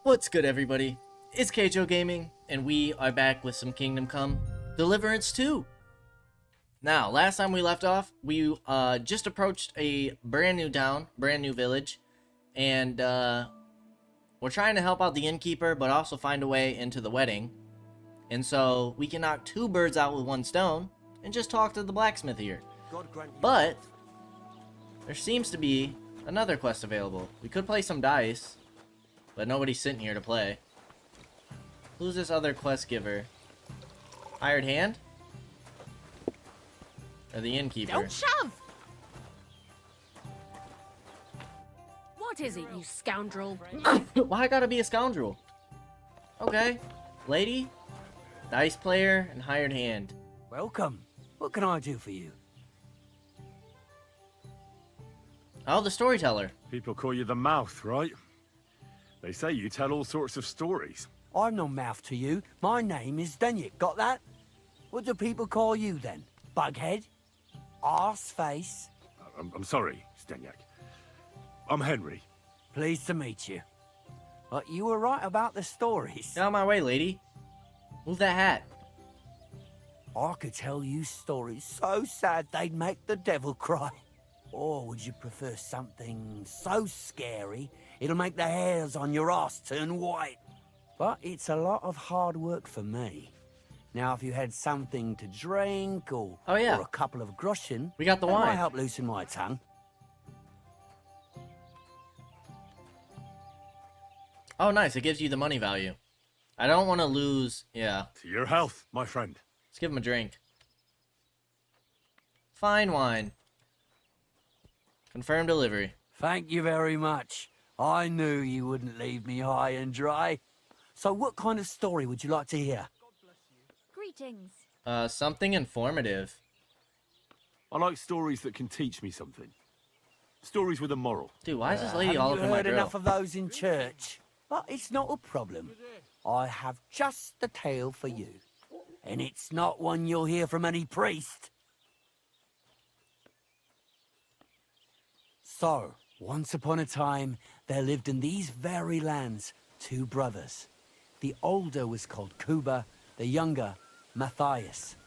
What's good, everybody? It's Kaige-O Gaming, and we are back with some Kingdom Come Deliverance 2. Now, last time we left off, we just approached a brand new town, brand new village, and we're trying to help out the innkeeper, but also find a way into the wedding. And so we can knock two birds out with one stone and just talk to the blacksmith here. But there seems to be another quest available. We could play some dice, but nobody's sitting here to play. Who's this other quest giver? Hired hand? Or the innkeeper? Don't shove! What is it, you scoundrel? Why I gotta be a scoundrel? Okay. Lady, dice player, and hired hand. Welcome. What can I do for you? Oh, the storyteller. People call you the mouth, right? They say you tell all sorts of stories. I'm no mouth to you. My name is Denyek. Got that? What do people call you then? Bughead? Arseface? I'm sorry, Stenyak. I'm Henry. Pleased to meet you. But you were right about the stories. Get out of my way, lady. Move that hat. I could tell you stories so sad they'd make the devil cry. Or would you prefer something so scary it'll make the hairs on your ass turn white? But it's a lot of hard work for me. Now, if you had something to drink or, Oh, yeah. or a couple of groschen, We got the that might wine. help loosen my tongue. Oh, nice. It gives you the money value. I don't want to lose. Yeah. To your health, my friend. Let's give him a drink. Fine wine. Confirmed delivery. Thank you very much. I knew you wouldn't leave me high and dry. So what kind of story would you like to hear? Greetings. Something informative. I like stories that can teach me something. Stories with a moral. Dude, why is this lady Haven't all you up in my heard grill? enough of those in church? But it's not a problem. I have just the tale for you. And it's not one you'll hear from any priest. So, once upon a time, there lived in these very lands two brothers. The older was called Kuba, the younger, Matthias.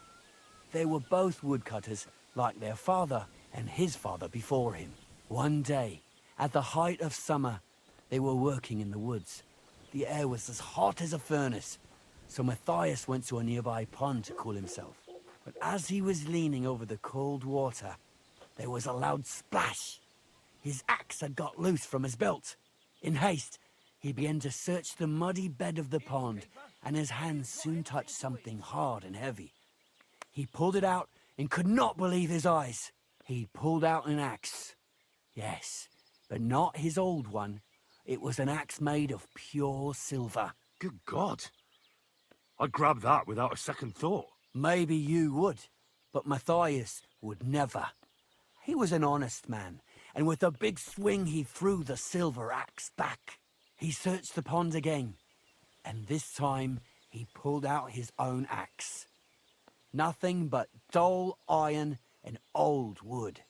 They were both woodcutters, like their father and his father before him. One day, at the height of summer, they were working in the woods. The air was as hot as a furnace, so Matthias went to a nearby pond to cool himself. But as he was leaning over the cold water, there was a loud splash. His axe had got loose from his belt. In haste, he began to search the muddy bed of the pond, and his hands soon touched something hard and heavy. He pulled it out and could not believe his eyes. He pulled out an axe. Yes, but not his old one. It was an axe made of pure silver. Good God. I'd grab that without a second thought. Maybe you would, but Matthias would never. He was an honest man, and with a big swing he threw the silver axe back. He searched the pond again, and this time he pulled out his own axe. Nothing but dull iron and old wood.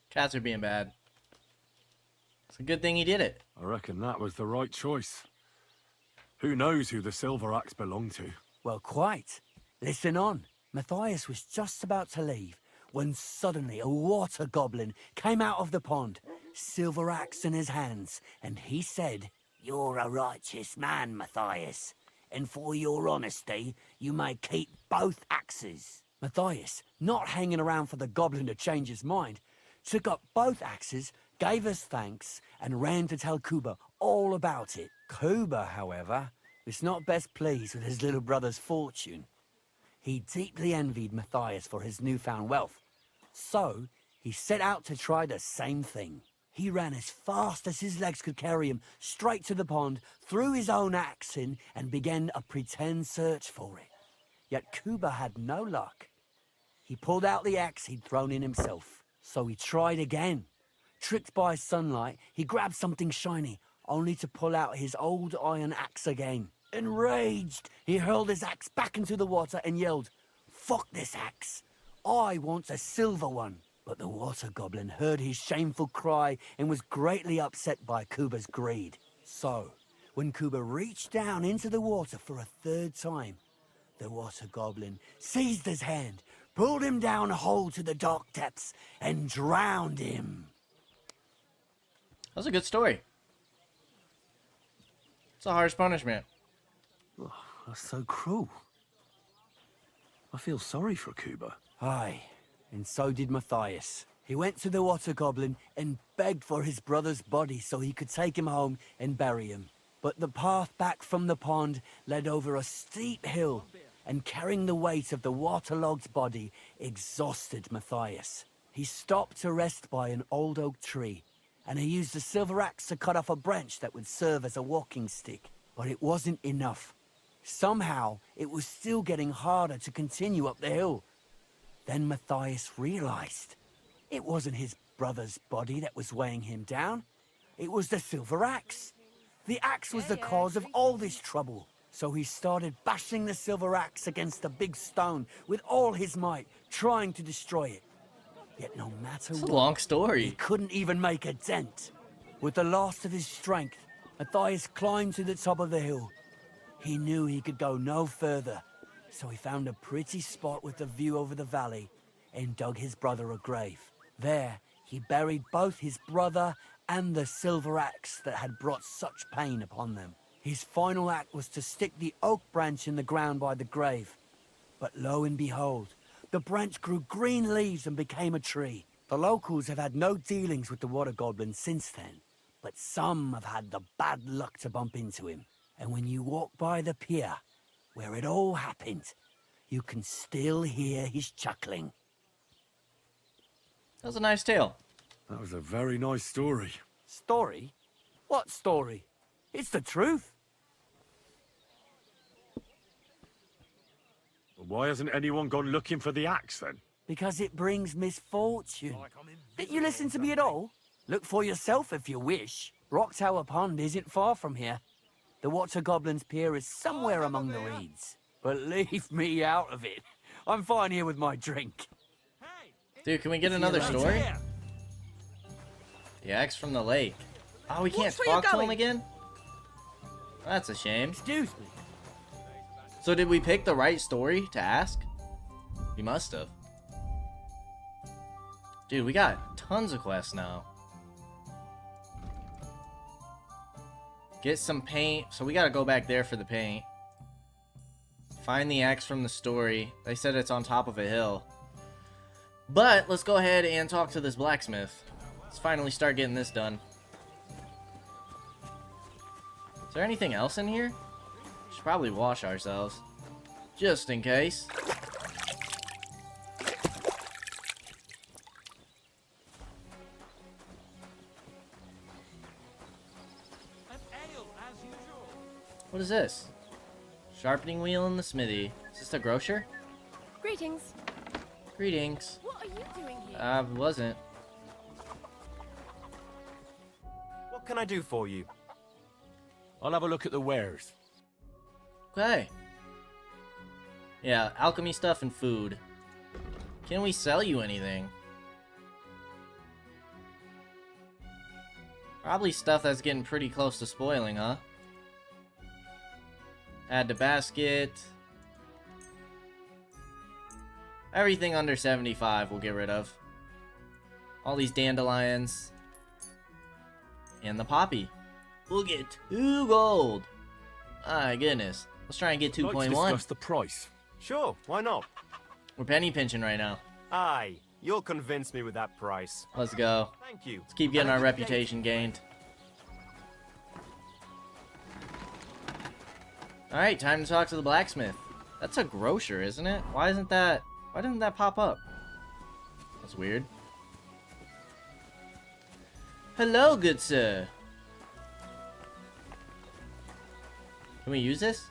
Cats are being bad. It's a good thing he did it. I reckon that was the right choice. Who knows who the silver axe belonged to? Well, quite. Listen on. Matthias was just about to leave when suddenly a water goblin came out of the pond, silver axe in his hands, and he said, "You're a righteous man, Matthias, and for your honesty, you may keep both axes." Matthias, not hanging around for the goblin to change his mind, took up both axes, gave us thanks, and ran to tell Kuba all about it. Kuba, however, was not best pleased with his little brother's fortune. He deeply envied Matthias for his newfound wealth. So, he set out to try the same thing. He ran as fast as his legs could carry him straight to the pond, threw his own axe in, and began a pretend search for it. Yet Kuba had no luck. He pulled out the axe he'd thrown in himself. So he tried again. Tricked by sunlight, he grabbed something shiny, only to pull out his old iron axe again. Enraged, he hurled his axe back into the water and yelled, "Fuck this axe! I want a silver one." But the water goblin heard his shameful cry and was greatly upset by Kuba's greed. So, when Kuba reached down into the water for a third time, the water goblin seized his hand, pulled him down a hole to the dark depths, and drowned him. That was a good story. It's a harsh punishment. That's so cruel. I feel sorry for Kuba. Aye, and so did Matthias. He went to the water goblin and begged for his brother's body so he could take him home and bury him. But the path back from the pond led over a steep hill, and carrying the weight of the waterlogged body exhausted Matthias. He stopped to rest by an old oak tree, and he used a silver axe to cut off a branch that would serve as a walking stick. But it wasn't enough. Somehow, it was still getting harder to continue up the hill. Then Matthias realized it wasn't his brother's body that was weighing him down. It was the silver axe. The axe was the cause of all this trouble. So he started bashing the silver axe against the big stone with all his might, trying to destroy it. Yet no matter It's a what, long he story. couldn't even make a dent. With the last of his strength, Matthias climbed to the top of the hill. He knew he could go no further, so he found a pretty spot with a view over the valley and dug his brother a grave. There, he buried both his brother and the silver axe that had brought such pain upon them. His final act was to stick the oak branch in the ground by the grave. But lo and behold, the branch grew green leaves and became a tree. The locals have had no dealings with the water goblin since then, but some have had the bad luck to bump into him. And when you walk by the pier, where it all happened, you can still hear his chuckling. That was a nice tale. That was a very nice story. Story? What story? It's the truth. Why hasn't anyone gone looking for the axe then? Because it brings misfortune. Didn't you listen to me at all? Look for yourself if you wish. Rock Tower Pond isn't far from here. The Water Goblin's Pier is somewhere among the reeds. But leave me out of it. I'm fine here with my drink. Dude, can we get another story? The axe from the lake. Oh, we can't Watch where you're talk to him going. again? That's a shame. Excuse me. So did we pick the right story to ask? We must have. Dude, we got tons of quests now. Get some paint. So we gotta go back there for the paint. Find the axe from the story. They said it's on top of a hill. But let's go ahead and talk to this blacksmith. Let's finally start getting this done. Is there anything else in here? Should probably wash ourselves. Just in case. What is this? Sharpening wheel in the smithy. Is this a grocer? Greetings. Greetings. What are you doing here? I wasn't. What can I do for you? I'll have a look at the wares. Okay. Yeah, alchemy stuff and food. Can we sell you anything? Probably stuff that's getting pretty close to spoiling, huh? Add to basket. Everything under 75 we'll get rid of. All these dandelions. And the poppy. We'll get 2 gold. My goodness. Let's try and get I'd like to 2.1. discuss the price. Sure, why not? We're penny pinching right now. Aye, you'll convince me with that price. Let's go. Thank you. Let's keep getting Have our a good day. reputation gained. Alright, time to talk to the blacksmith. That's a grocer, isn't it? Why didn't that pop up? That's weird. Hello, good sir. Can we use this?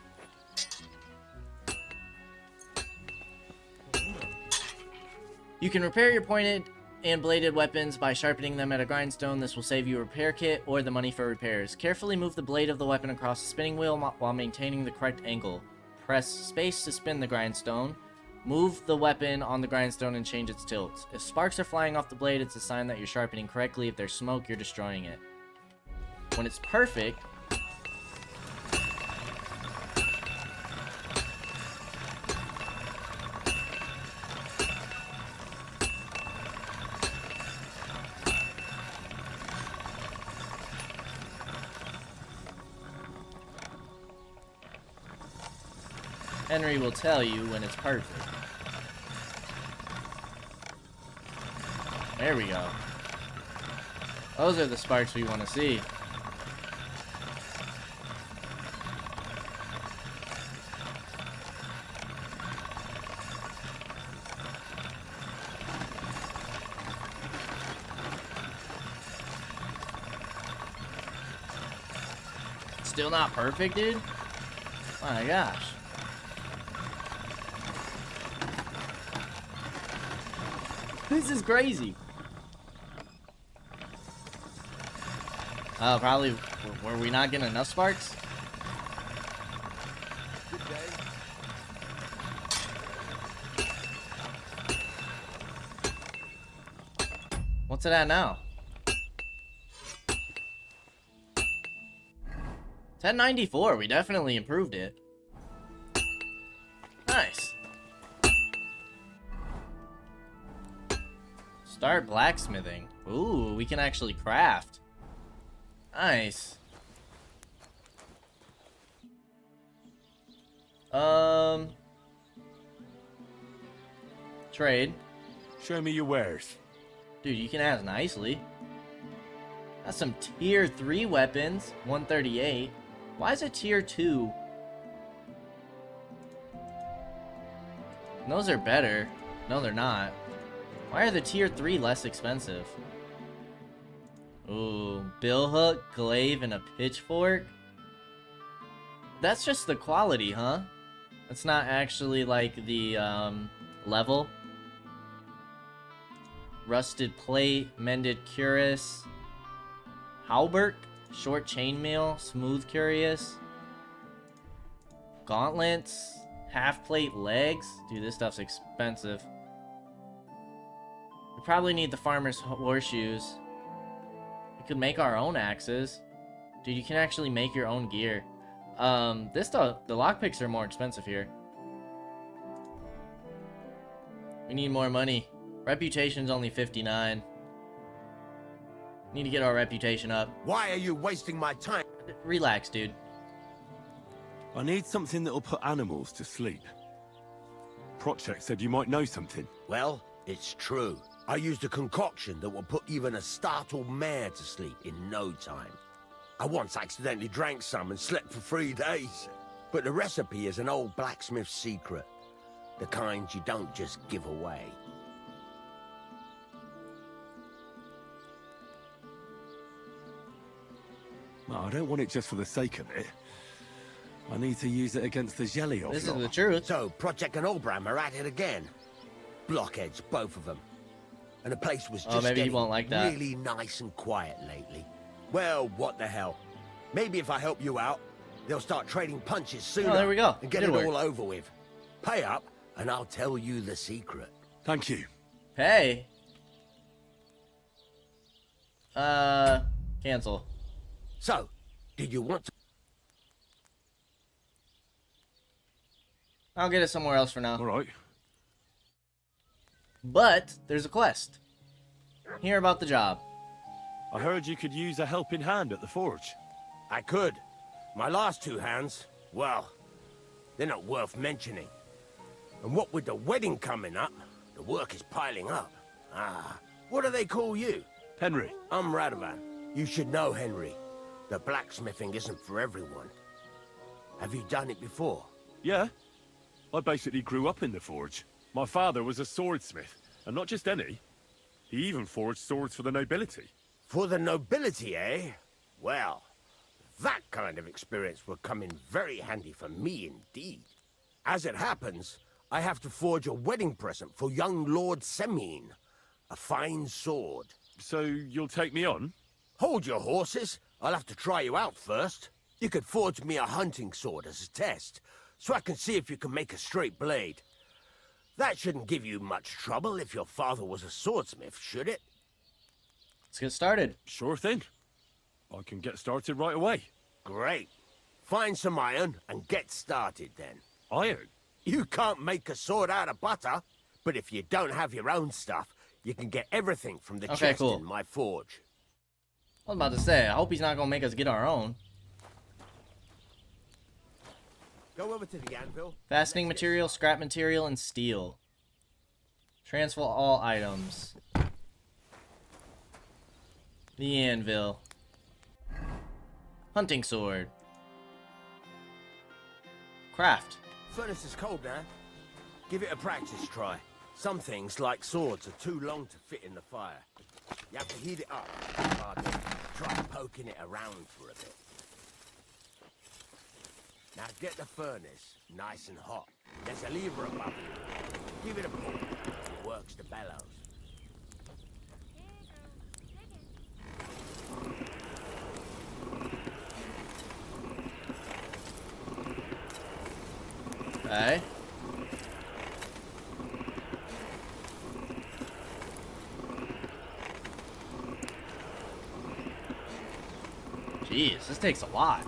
You can repair your pointed and bladed weapons by sharpening them at a grindstone. This will save you a repair kit or the money for repairs. Carefully move the blade of the weapon across the spinning wheel while maintaining the correct angle. Press space to spin the grindstone. Move the weapon on the grindstone and change its tilt. If sparks are flying off the blade, it's a sign that you're sharpening correctly. If there's smoke, you're destroying it. When it's perfect... Henry will tell you when it's perfect. There we go. Those are the sparks we want to see. Still not perfect, dude? My gosh. This is crazy. Probably, were we not getting enough sparks? What's it at now? 1094, we definitely improved it. Nice. Start blacksmithing. Ooh, we can actually craft. Nice. Trade. Show me your wares. Dude, you can ask nicely. That's some tier 3 weapons. 138. Why is it tier 2? Those are better. No, they're not. Why are the tier 3 less expensive? Ooh, bill hook, glaive, and a pitchfork? That's just the quality, huh? That's not actually like the level. Rusted plate, mended cuirass, halberd, short chainmail, smooth cuirass, gauntlets, half plate legs. Dude, this stuff's expensive. We probably need the farmer's horseshoes. We could make our own axes. Dude, you can actually make your own gear. This stuff, the lockpicks are more expensive here. We need more money. Reputation's only 59. Need to get our reputation up. Why are you wasting my time? Relax, dude. I need something that'll put animals to sleep. Project said you might know something. Well, it's true. I used a concoction that will put even a startled mare to sleep in no time. I once accidentally drank some and slept for 3 days. But the recipe is an old blacksmith's secret. The kind you don't just give away. Well, I don't want it just for the sake of it. I need to use it against the jelly This is the truth. So, Project and Olbram are at it again. Blockheads, both of them. And the place was just maybe he getting won't like that. really nice and quiet lately. Well, what the hell. Maybe if I help you out, they'll start trading punches sooner. Oh, there we go. And get Good it work. all over with. Pay up, and I'll tell you the secret. Thank you. Hey. Cancel. So, did you want to... I'll get it somewhere else for now. All right. But there's a quest. Hear about the job. I heard you could use a helping hand at the forge. I could. My last 2 hands, well, they're not worth mentioning. And what with the wedding coming up, the work is piling up. Ah, what do they call you? Henry. I'm Radovan. You should know, Henry. The blacksmithing isn't for everyone. Have you done it before? Yeah. I basically grew up in the forge. My father was a swordsmith, and not just any. He even forged swords for the nobility. For the nobility, eh? Well, that kind of experience will come in very handy for me indeed. As it happens, I have to forge a wedding present for young Lord Semine. A fine sword. So you'll take me on? Hold your horses. I'll have to try you out first. You could forge me a hunting sword as a test, so I can see if you can make a straight blade. That shouldn't give you much trouble if your father was a swordsmith, should it? Let's get started. Sure thing. I can get started right away. Great. Find some iron and get started then. Iron? You can't make a sword out of butter, but if you don't have your own stuff, you can get everything from the Okay, chest cool. in my forge. I was about to say, I hope he's not gonna make us get our own. Go over to the anvil. Fastening material, scrap material, and steel. Transfer all items. The anvil. Hunting sword. Craft. Furnace is cold now. Give it a practice try. Some things, like swords, are too long to fit in the fire. You have to heat it up. Pardon. Try poking it around for a bit. Now get the furnace nice and hot. There's a lever above it. Give it a pull. It works the bellows. Okay. Jeez, this takes a lot.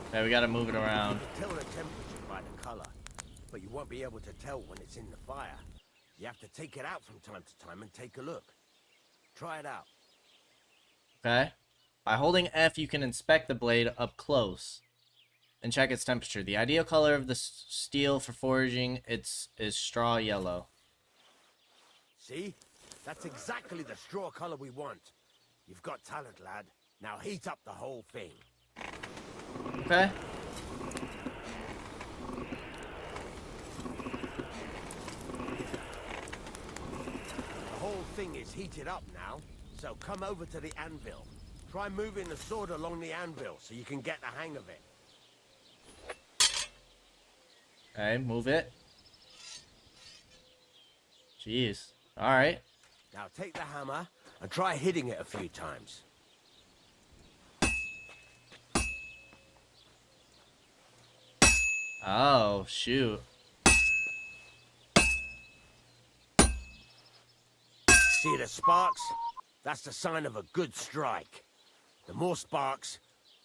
Okay, we gotta move it around. Tell the temperature by the color, but you won't be able to tell when it's in the fire. You have to take it out from time to time and take a look. Try it out. Okay. By holding F, you can inspect the blade up close and check its temperature. The ideal color of the steel for forging is straw yellow. See? That's exactly the straw color we want. You've got talent, lad. Now heat up the whole thing. Okay. The whole thing is heated up now, so come over to the anvil. Try moving the sword along the anvil so you can get the hang of it. Okay, move it. Jeez. Alright. Now take the hammer and try hitting it a few times. Oh, shoot. See the sparks? That's the sign of a good strike. The more sparks,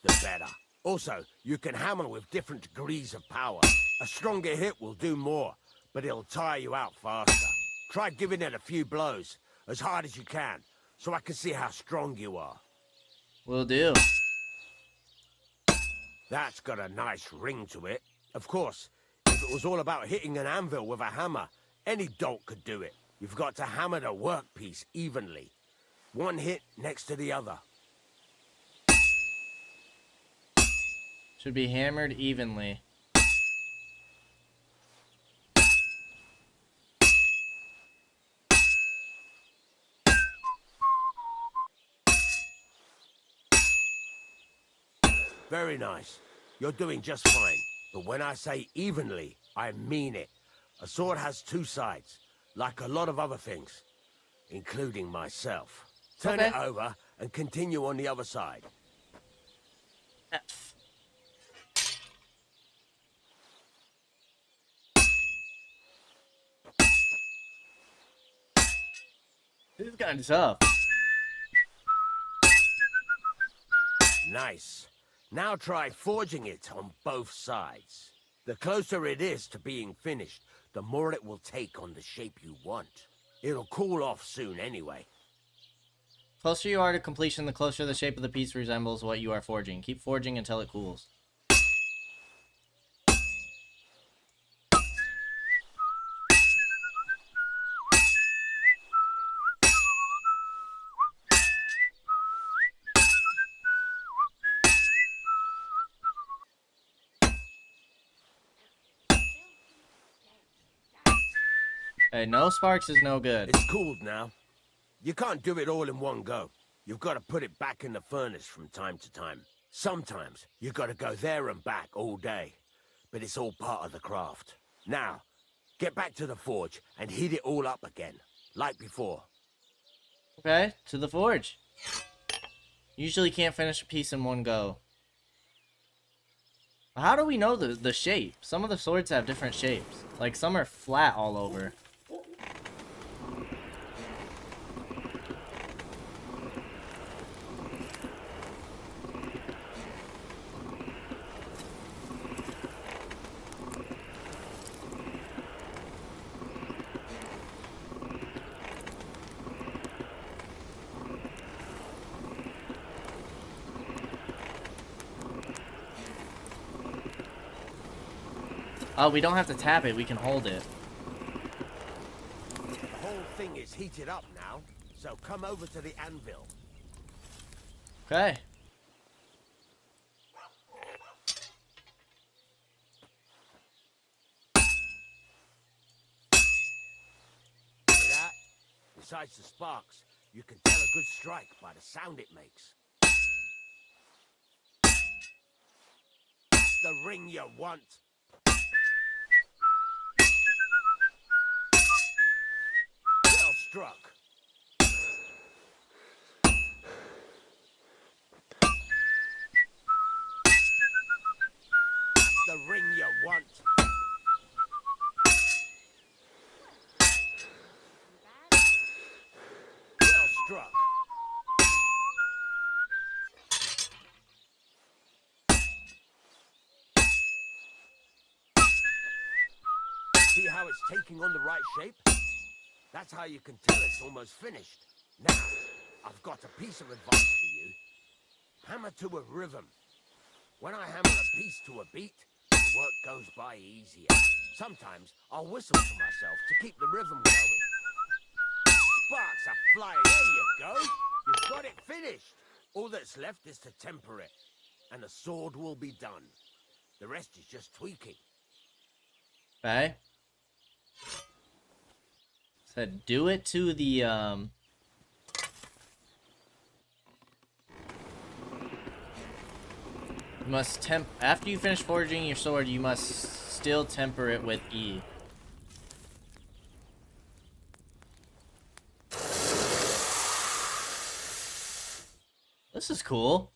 the better. Also, you can hammer with different degrees of power. A stronger hit will do more, but it'll tire you out faster. Try giving it a few blows, as hard as you can, so I can see how strong you are. Will do. That's got a nice ring to it. Of course, if it was all about hitting an anvil with a hammer, any dolt could do it. You've got to hammer the workpiece evenly. One hit next to the other. Should be hammered evenly. Very nice. You're doing just fine. But when I say evenly, I mean it. A sword has two sides, like a lot of other things, including myself. Turn it Okay. over and continue on the other side. F. This is kind of tough. Nice. Now try forging it on both sides. The closer it is to being finished, the more it will take on the shape you want. It'll cool off soon anyway. Closer you are to completion, the closer the shape of the piece resembles what you are forging. Keep forging until it cools. Hey, no sparks is no good. It's cooled now. You can't do it all in one go. You've got to put it back in the furnace from time to time. Sometimes you've got to go there and back all day. But it's all part of the craft. Now, get back to the forge and heat it all up again, like before. Okay, to the forge. Usually can't finish a piece in one go. How do we know the shape? Some of the swords have different shapes. Like, some are flat all over. Oh, we don't have to tap it, we can hold it. The whole thing is heated up now, so come over to the anvil. Okay. See that? Besides the sparks, you can tell a good strike by the sound it makes. That's the ring you want. Well struck. That's the ring you want. Well struck. See how it's taking on the right shape? That's how you can tell it's almost finished. Now, I've got a piece of advice for you. Hammer to a rhythm. When I hammer a piece to a beat, the work goes by easier. Sometimes I'll whistle to myself to keep the rhythm going. Sparks are flying. There you go. You've got it finished. All that's left is to temper it, and the sword will be done. The rest is just tweaking. Okay. Said do it to the, You must after you finish forging your sword, you must still temper it with E. This is cool.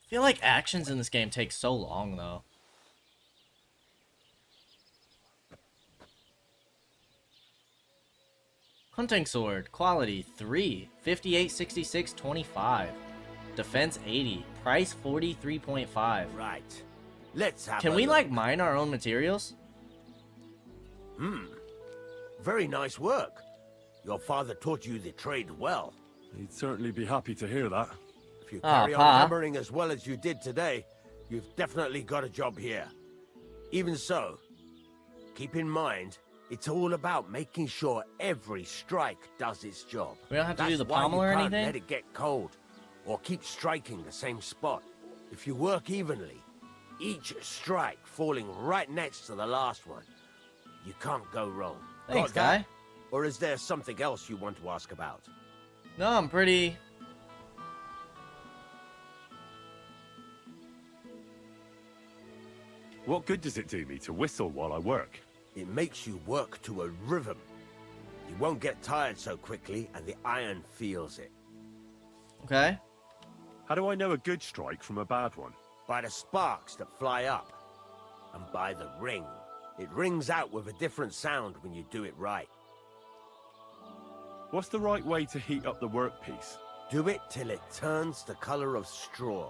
I feel like actions in this game take so long, though. Hunting sword, quality 3, 58, 66, 25. Defense 80, price 43.5. Right. Let's have Can a we, look. like, mine our own materials? Very nice work. Your father taught you the trade well. He'd certainly be happy to hear that. If you Ah, carry on Pa. hammering as well as you did today, you've definitely got a job here. Even so, keep in mind, it's all about making sure every strike does its job. We don't have to do That's the why pommel you or can't anything? let it get cold, or keep striking the same spot. If you work evenly, each strike falling right next to the last one, you can't go wrong. Thanks, Got that? guy. Or is there something else you want to ask about? No, I'm pretty... What good does it do me to whistle while I work? It makes you work to a rhythm. You won't get tired so quickly, and the iron feels it. Okay. How do I know a good strike from a bad one? By the sparks that fly up, and by the ring. It rings out with a different sound when you do it right. What's the right way to heat up the workpiece? Do it till it turns the color of straw.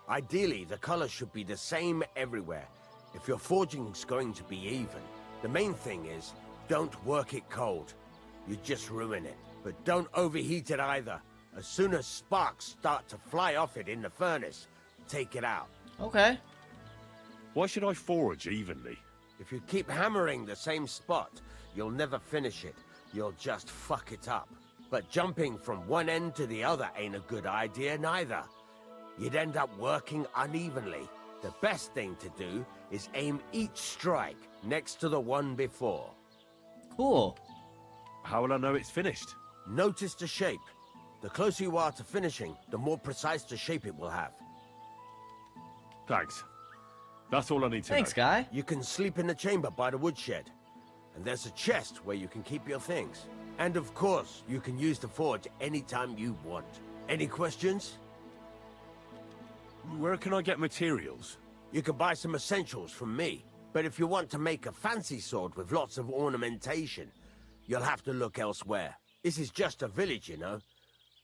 Ideally, the color should be the same everywhere. If your forging's going to be even, the main thing is, don't work it cold. You just ruin it. But don't overheat it either. As soon as sparks start to fly off it in the furnace, take it out. Okay. Why should I forge evenly? If you keep hammering the same spot, you'll never finish it. You'll just fuck it up. But jumping from one end to the other ain't a good idea neither. You'd end up working unevenly. The best thing to do is aim each strike next to the one before. Cool. How will I know it's finished? Notice the shape. The closer you are to finishing, the more precise the shape it will have. Thanks. That's all I need to Thanks, know. guy. You can sleep in the chamber by the woodshed. And there's a chest where you can keep your things. And of course, you can use the forge anytime you want. Any questions? Where can I get materials? You can buy some essentials from me. But if you want to make a fancy sword with lots of ornamentation, you'll have to look elsewhere. This is just a village, you know.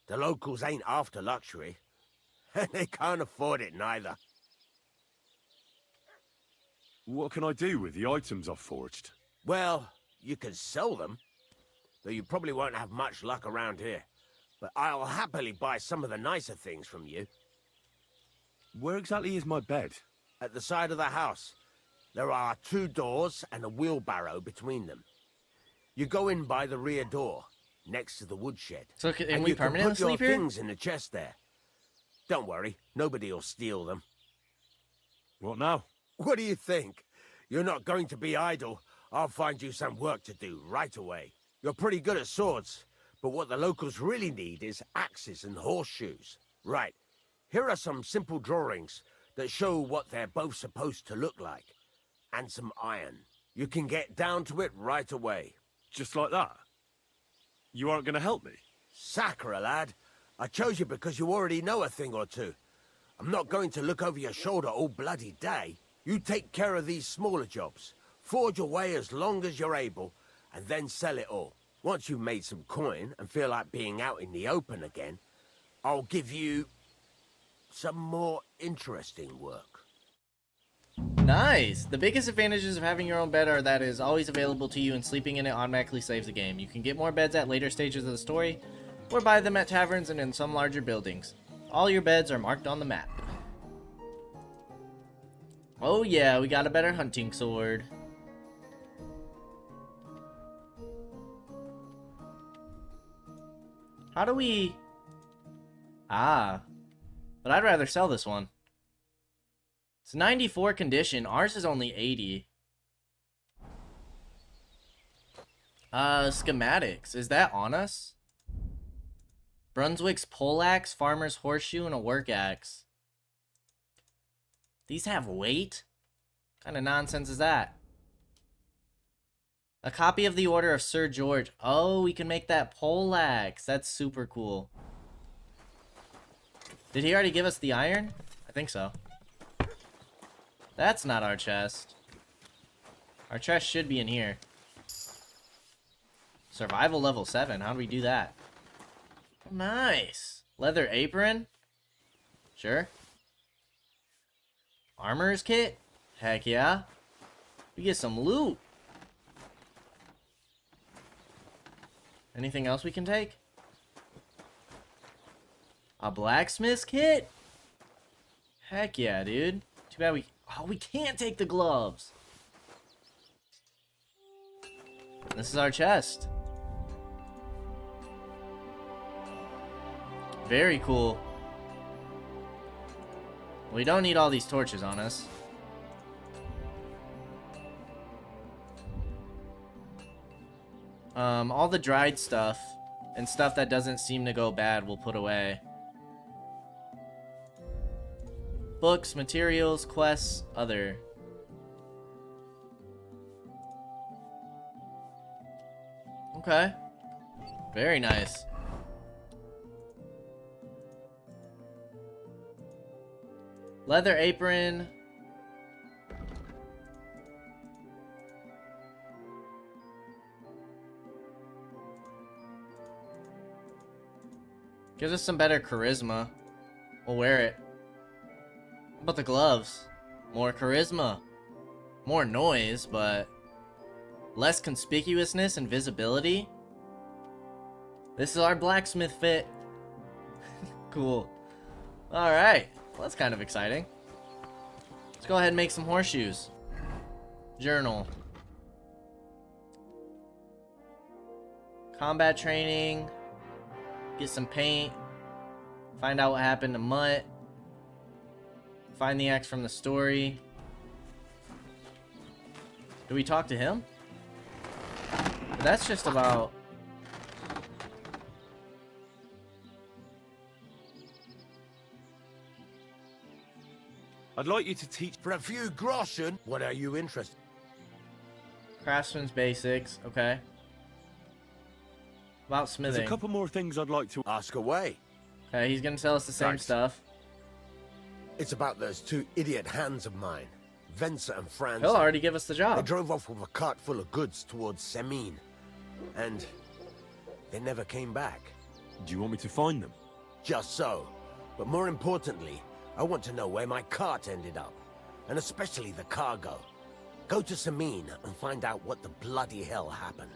The locals ain't after luxury. And they can't afford it neither. What can I do with the items I've forged? Well, you can sell them. Though you probably won't have much luck around here. But I'll happily buy some of the nicer things from you. Where exactly is my bed? At the side of the house, there are 2 doors and a wheelbarrow between them. You go in by the rear door, next to the woodshed. So can and we you can permanently put your sleep here? things in the chest there. Don't worry, nobody will steal them. What now? What do you think? You're not going to be idle. I'll find you some work to do right away. You're pretty good at swords, but what the locals really need is axes and horseshoes. Right, here are some simple drawings that show what they're both supposed to look like. And some iron. You can get down to it right away. Just like that? You aren't going to help me? Sacre, lad. I chose you because you already know a thing or two. I'm not going to look over your shoulder all bloody day. You take care of these smaller jobs. Forge away as long as you're able, and then sell it all. Once you've made some coin and feel like being out in the open again, I'll give you some more interesting work. Nice! The biggest advantages of having your own bed are that it is always available to you and sleeping in it automatically saves the game. You can get more beds at later stages of the story, or buy them at taverns and in some larger buildings. All your beds are marked on the map. Oh yeah, we got a better hunting sword. How do we... Ah. But I'd rather sell this one. It's 94 condition. Ours is only 80. Schematics. Is that on us? Brunswick's poleaxe, farmer's horseshoe, and a work axe. These have weight? What kind of nonsense is that? A copy of the Order of Sir George. Oh, we can make that poleaxe. That's super cool. Did he already give us the iron? I think so. That's not our chest. Our chest should be in here. Survival level 7. How do we do that? Oh, nice. Leather apron? Sure. Armorer's kit? Heck yeah. We get some loot. Anything else we can take? A blacksmith's kit? Heck yeah, dude. Too bad we... Oh, we can't take the gloves. This is our chest. Very cool. We don't need all these torches on us. All the dried stuff and stuff that doesn't seem to go bad we'll put away. Books, materials, quests, other. Okay. Very nice. Leather apron. Gives us some better charisma. We'll wear it. What about the gloves? More charisma. More noise, but less conspicuousness and visibility. This is our blacksmith fit. Cool. Alright. Well, that's kind of exciting. Let's go ahead and make some horseshoes. Journal. Combat training. Get some paint. Find out what happened to Mutt. Find the axe from the story. Do we talk to him? That's just about... I'd like you to teach... For a few groschen, what are you interested? Craftsman's basics, okay. About There's smithing. a couple more things I'd like to... Ask away. Okay, he's gonna tell us the same Thanks. stuff. It's about those two idiot hands of mine, Venser and Franz. He'll already give us the They job. drove off with a cart full of goods towards Semin. And they never came back. Do you want me to find them? Just so. But more importantly, I want to know where my cart ended up. And especially the cargo. Go to Semin and find out what the bloody hell happened.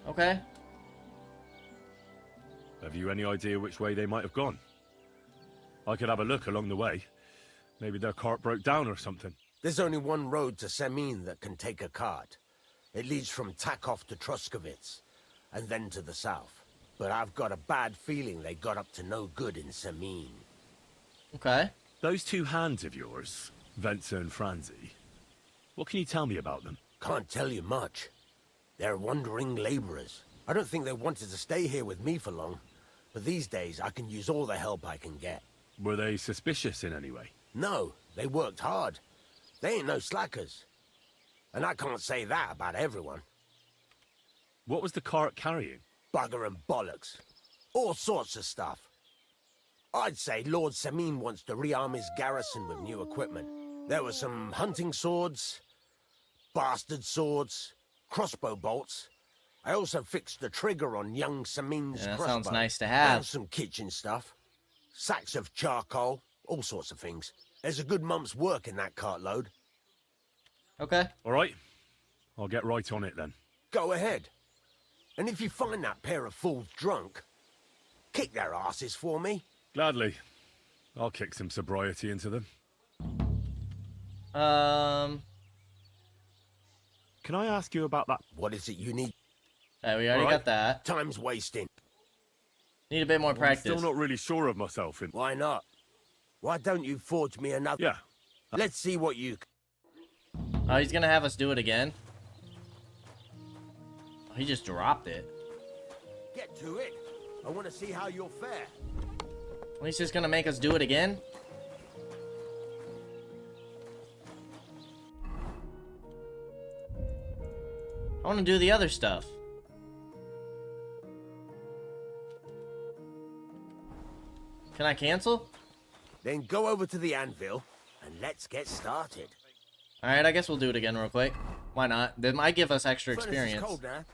Okay. Have you any idea which way they might have gone? I could have a look along the way. Maybe their cart broke down or something. There's only one road to Semin that can take a cart. It leads from Takov to Troskovitz, and then to the south. But I've got a bad feeling they got up to no good in Semin. Okay. Those two hands of yours, Venser and Franzi, what can you tell me about them? Can't tell you much. They're wandering laborers. I don't think they wanted to stay here with me for long. But these days, I can use all the help I can get. Were they suspicious in any way? No, they worked hard. They ain't no slackers. And I can't say that about everyone. What was the cart carrying? Bugger and bollocks. All sorts of stuff. I'd say Lord Semin wants to rearm his garrison with new equipment. There were some hunting swords, bastard swords, crossbow bolts. I also fixed the trigger on young Semin's Yeah, that crossbow. sounds nice to have. And some kitchen stuff. Sacks of charcoal, all sorts of things. There's a good month's work in that cartload. Okay. All right. I'll get right on it then. Go ahead. And if you find that pair of fools drunk, kick their asses for me. Gladly. I'll kick some sobriety into them. Can I ask you about that? What is it you need? We already Alright. got that. Time's wasting. Need a bit more I'm practice. still not really sure of myself in... Why not? Why don't you forge me another? Yeah. Let's see what you... Oh, he's gonna have us do it again. Oh, he just dropped it. Get to it. I want to see how you'll fare. Well, he's just gonna make us do it again. I want to do the other stuff. Can I cancel? Then go over to the anvil and let's get started. Alright, I guess we'll do it again real quick. Why not? They might give us extra Furnace is experience. cold now.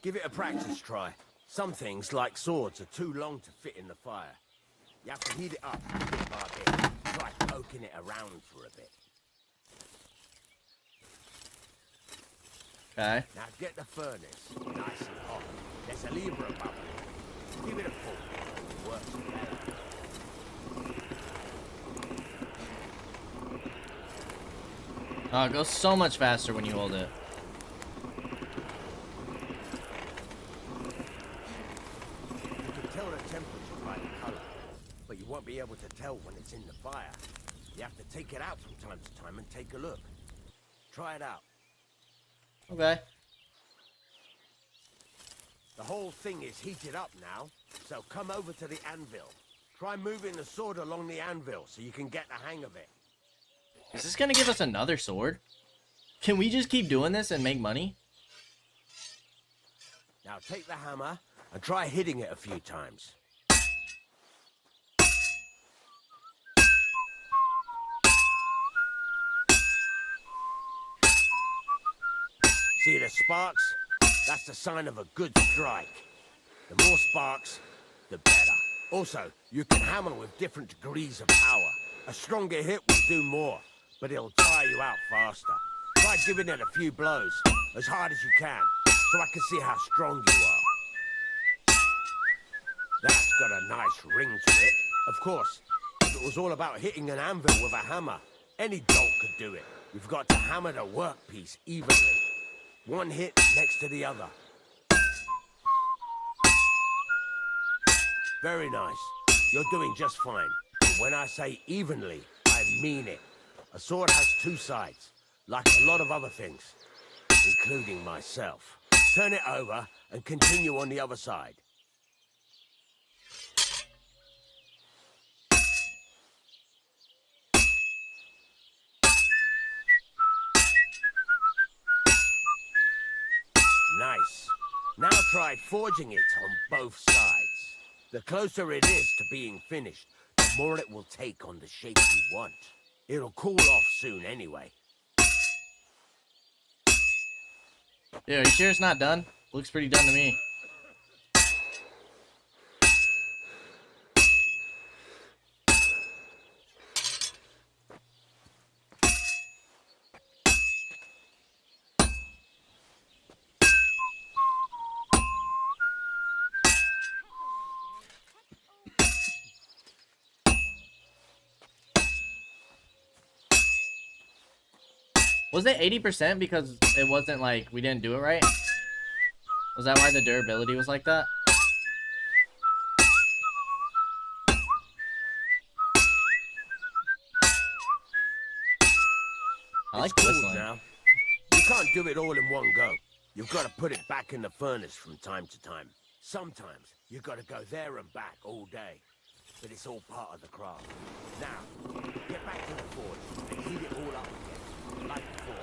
Give it a practice try. Some things, like swords, are too long to fit in the fire. You have to heat it up bit by bit. Try poking it around for a bit. Okay. Now get the furnace nice and hot. There's a lever above it. Give it a pull. It works better. Oh, it goes so much faster when you hold it. You can tell the temperature by the color, but you won't be able to tell when it's in the fire. You have to take it out from time to time and take a look. Try it out. Okay. The whole thing is heated up now, so come over to the anvil. Try moving the sword along the anvil so you can get the hang of it. Is this gonna give us another sword? Can we just keep doing this and make money? Now take the hammer and try hitting it a few times. See the sparks? That's the sign of a good strike. The more sparks, the better. Also, you can hammer with different degrees of power. A stronger hit will do more, but it'll tire you out faster. Try giving it a few blows, as hard as you can, so I can see how strong you are. That's got a nice ring to it. Of course, if it was all about hitting an anvil with a hammer, any dolt could do it. You've got to hammer the workpiece evenly. One hit next to the other. Very nice. You're doing just fine. But when I say evenly, I mean it. A sword has two sides, like a lot of other things, including myself. Turn it over and continue on the other side. Nice. Now try forging it on both sides. The closer it is to being finished, the more it will take on the shape you want. It'll cool off soon anyway. Yeah, are you sure it's not done? Looks pretty done to me. Was it 80% because it wasn't like we didn't do it right? Was that why the durability was like that? I like It's cooled whistling. now. You can't do it all in one go. You've got to put it back in the furnace from time to time. Sometimes you've got to go there and back all day. But it's all part of the craft. Now, get back to the forge and heat it all up again, like before.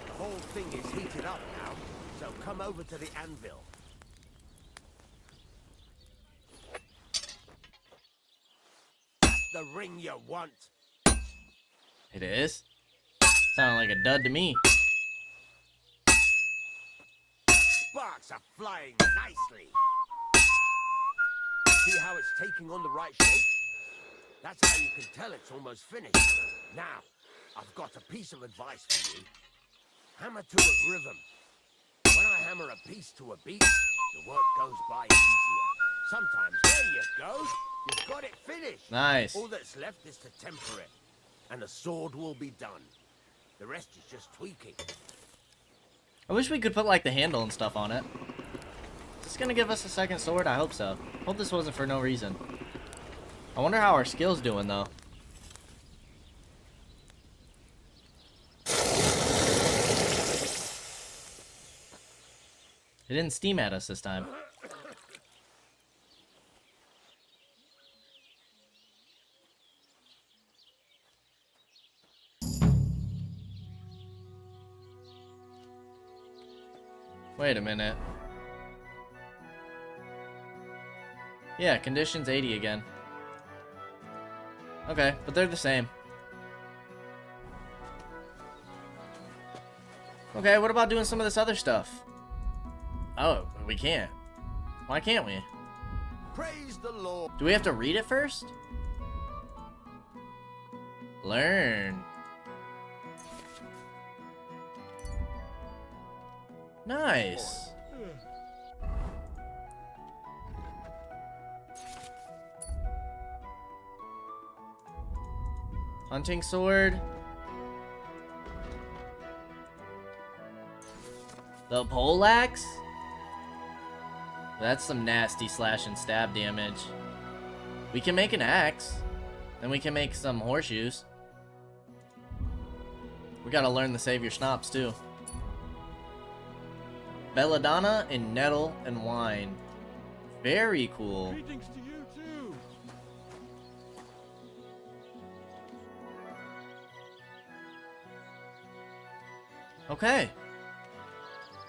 The whole thing is heated up now, so come over to the anvil. That's the ring you want. It is? Sounded like a dud to me. Sparks are flying nicely. See how it's taking on the right shape? That's how you can tell it's almost finished. Now, I've got a piece of advice for you. Hammer to a rhythm. When I hammer a piece to a beat, the work goes by easier. Sometimes, there you go. You've got it finished. Nice. All that's left is to temper it, and the sword will be done. The rest is just tweaking. I wish we could put like the handle and stuff on it. Is this gonna give us a second sword? I hope so. Hope this wasn't for no reason. I wonder how our skill's doing though. It didn't steam at us this time. Wait a minute. Yeah, conditions 80 again. Okay, but they're the same. Okay, what about doing some of this other stuff? Oh, we can't. Why can't we? Praise the Lord. Do we have to read it first? Learn. Nice. Hunting sword. The poleaxe? That's some nasty slash and stab damage. We can make an axe. And we can make some horseshoes. We gotta learn the save your schnapps too. Belladonna and nettle and wine. Very cool. Greetings to you too. Okay.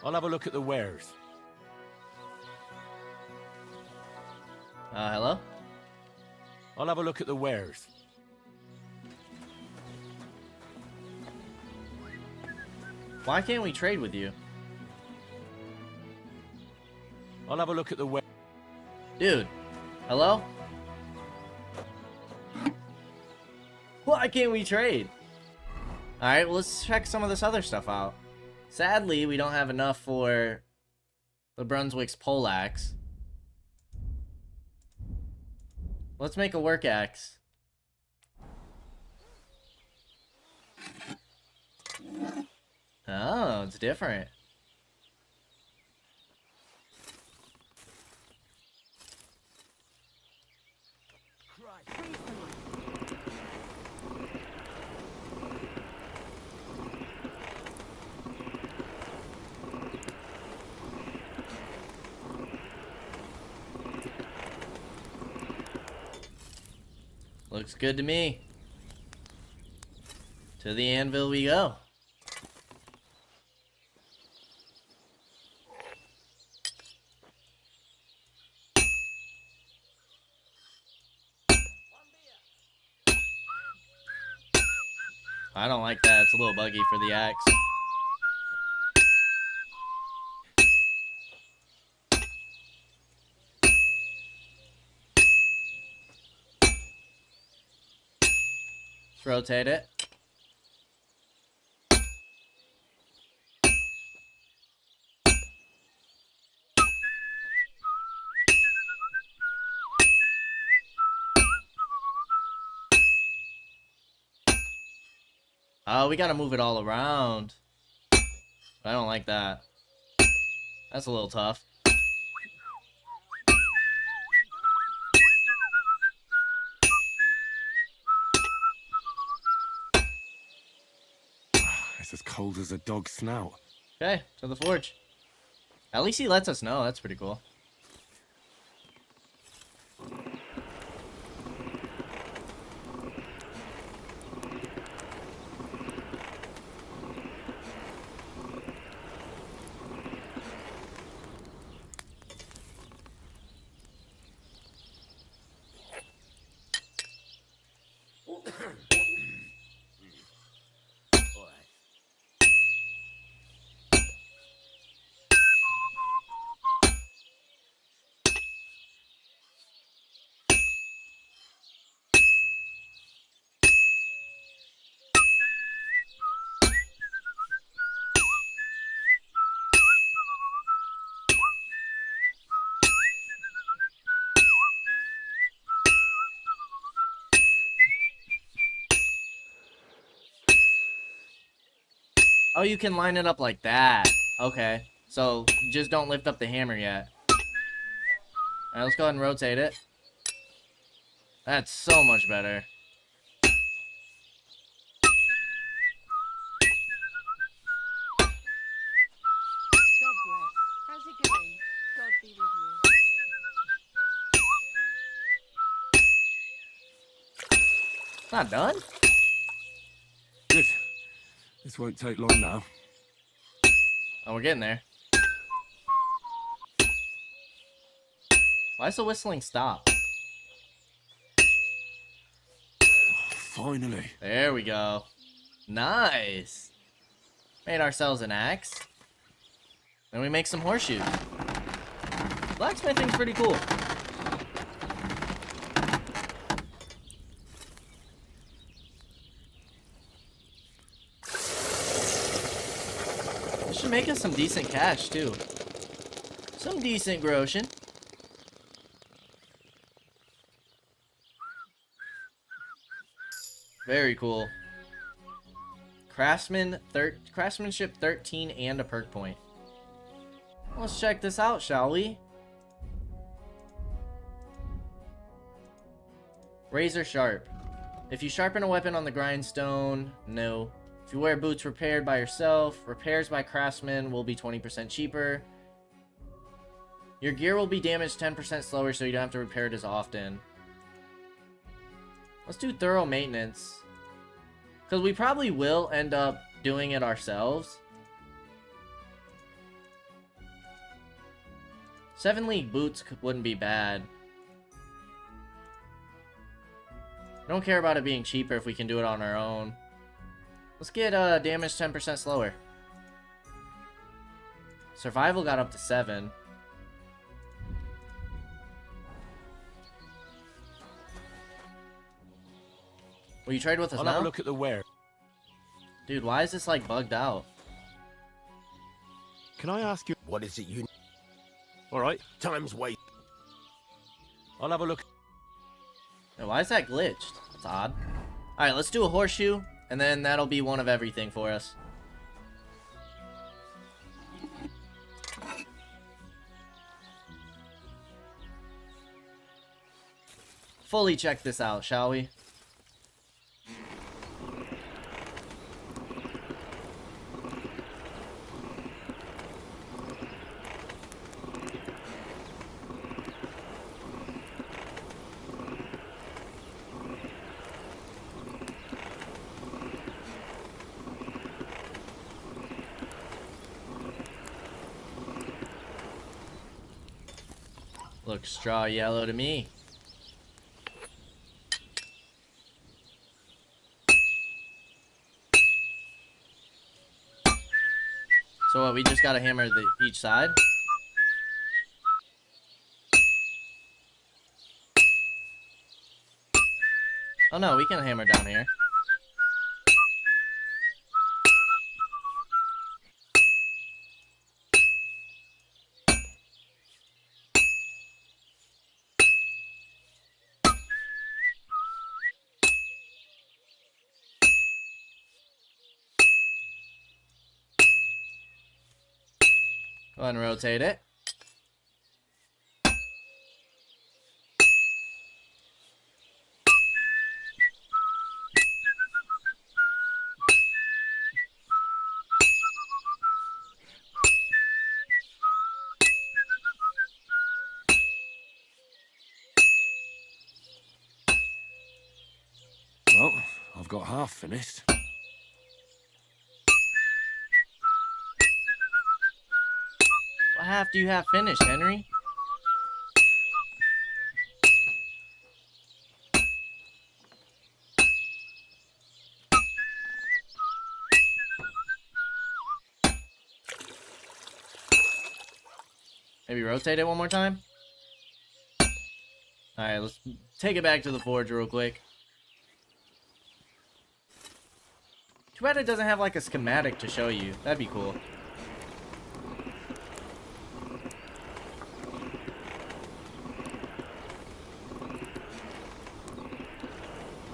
I'll have a look at the wares. Hello? I'll have a look at the wares. Why can't we trade with you? I'll have a look at the wares. Dude. Hello? Why can't we trade? Alright, well, let's check some of this other stuff out. Sadly, we don't have enough for the Brunswick's poleaxe. Let's make a work axe. Oh, it's different. Looks good to me. To the anvil we go. I don't like that. It's a little buggy for the axe. Let's rotate it. Oh, we gotta move it all around. I don't like that. That's a little tough. It's as cold as a dog's snout. Okay, to the forge. At least he lets us know. That's pretty cool. Oh, you can line it up like that. Okay. So, just don't lift up the hammer yet. Alright, let's go ahead and rotate it. That's so much better. God bless. How's it going? God be with you. It's not done? Good. This won't take long now. Oh, we're getting there. Why does the whistling stop? Finally. There we go. Nice. Made ourselves an axe. Then we make some horseshoes. Blacksmithing's pretty cool. This should make us some decent cash, too. Some decent groschen. Very cool. Craftsmanship 13 and a perk point. Let's check this out, shall we? Razor sharp. If you sharpen a weapon on the grindstone, no. If you wear boots repaired by yourself, repairs by craftsman will be 20% cheaper. Your gear will be damaged 10% slower, so you don't have to repair it as often. Let's do thorough maintenance. Because we probably will end up doing it ourselves. 7 league boots wouldn't be bad. I don't care about it being cheaper if we can do it on our own. Let's get damage 10% slower. Survival got up to 7. Will you trade with us I'll now? have a look at the wear. Dude, why is this like bugged out? Can I ask you? What is it you... All right, Time's wait. I'll have a look. Now, why is that glitched? That's odd. Alright, let's do a horseshoe, and then that'll be one of everything for us. Fully check this out, shall we? Looks straw yellow to me. So what, we just gotta hammer each side? Oh no, we can hammer down here. Go ahead and rotate it. Well, I've got half finished. What half do you have finished, Henry? Maybe rotate it one more time? Alright, let's take it back to the forge real quick. Too bad it doesn't have like a schematic to show you. That'd be cool.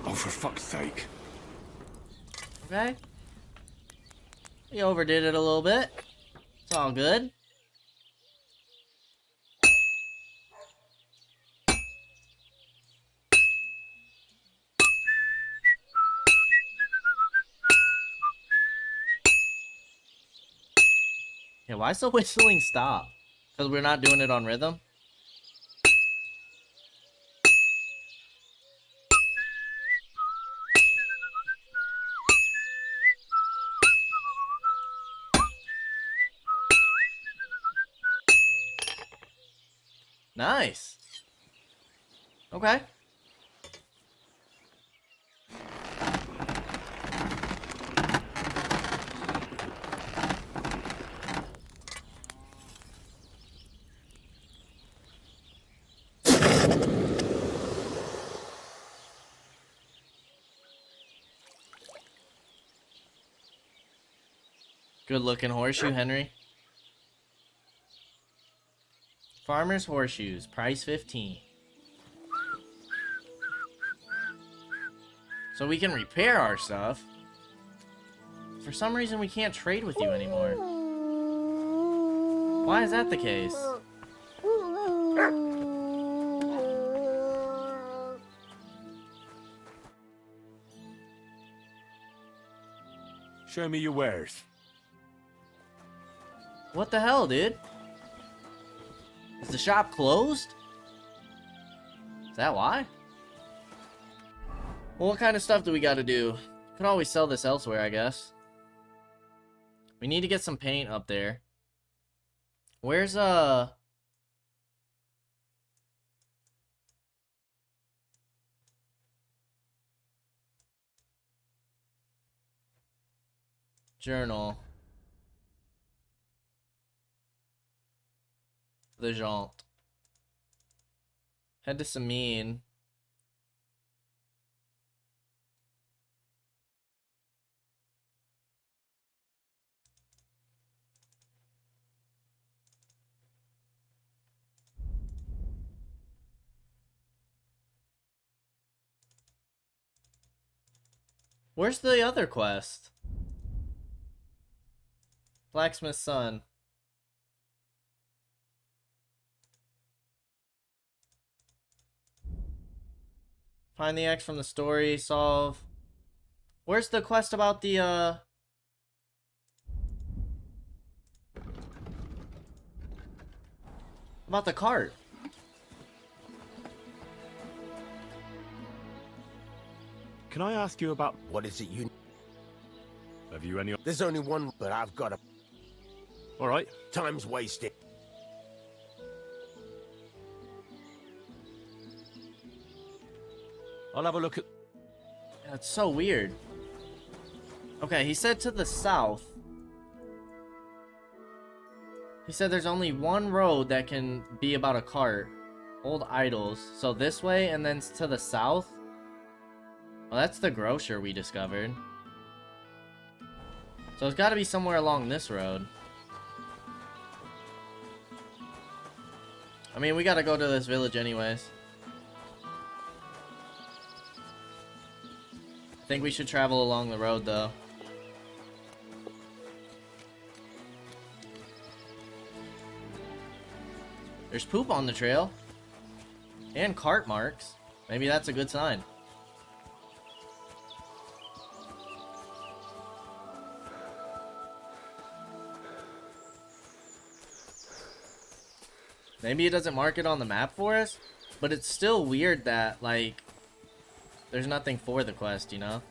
Oh, for fuck's sake. Okay. We overdid it a little bit. It's all good. Yeah, why is the whistling stop? Because we're not doing it on rhythm? Nice. Okay. Good looking horseshoe, Henry. Farmer's horseshoes, price 15. So we can repair our stuff. For some reason we can't trade with you anymore. Why is that the case? Show me your wares. What the hell, dude? Is the shop closed? Is that why? Well, what kind of stuff do we gotta do? Could always sell this elsewhere, I guess. We need to get some paint up there. Where's journal? The jaunt. Head to Samine. Where's the other quest? Blacksmith's son. Find the X from the story, solve. Where's the quest about the, about the cart? Can I ask you about... What is it you... Have you any... There's only one, but I've got a... All right. Time's wasted. I'll have a look at... Yeah, it's so weird. Okay, he said to the south. He said there's only one road that can be about a cart. Old idols. So this way and then to the south? Well, that's the grocer we discovered. So it's got to be somewhere along this road. I mean, we got to go to this village anyways. I think we should travel along the road, though. There's poop on the trail. And cart marks. Maybe that's a good sign. Maybe it doesn't mark it on the map for us, but it's still weird that, like, there's nothing for the quest, you know?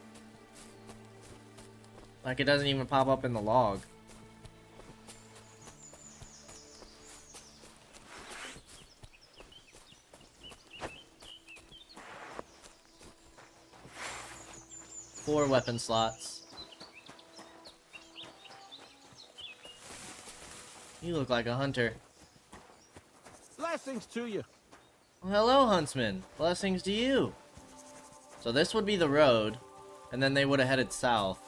Like, it doesn't even pop up in the log. Four weapon slots. You look like a hunter. Blessings to you. Well, hello, huntsman. Blessings to you. So this would be the road, and then they would have headed south.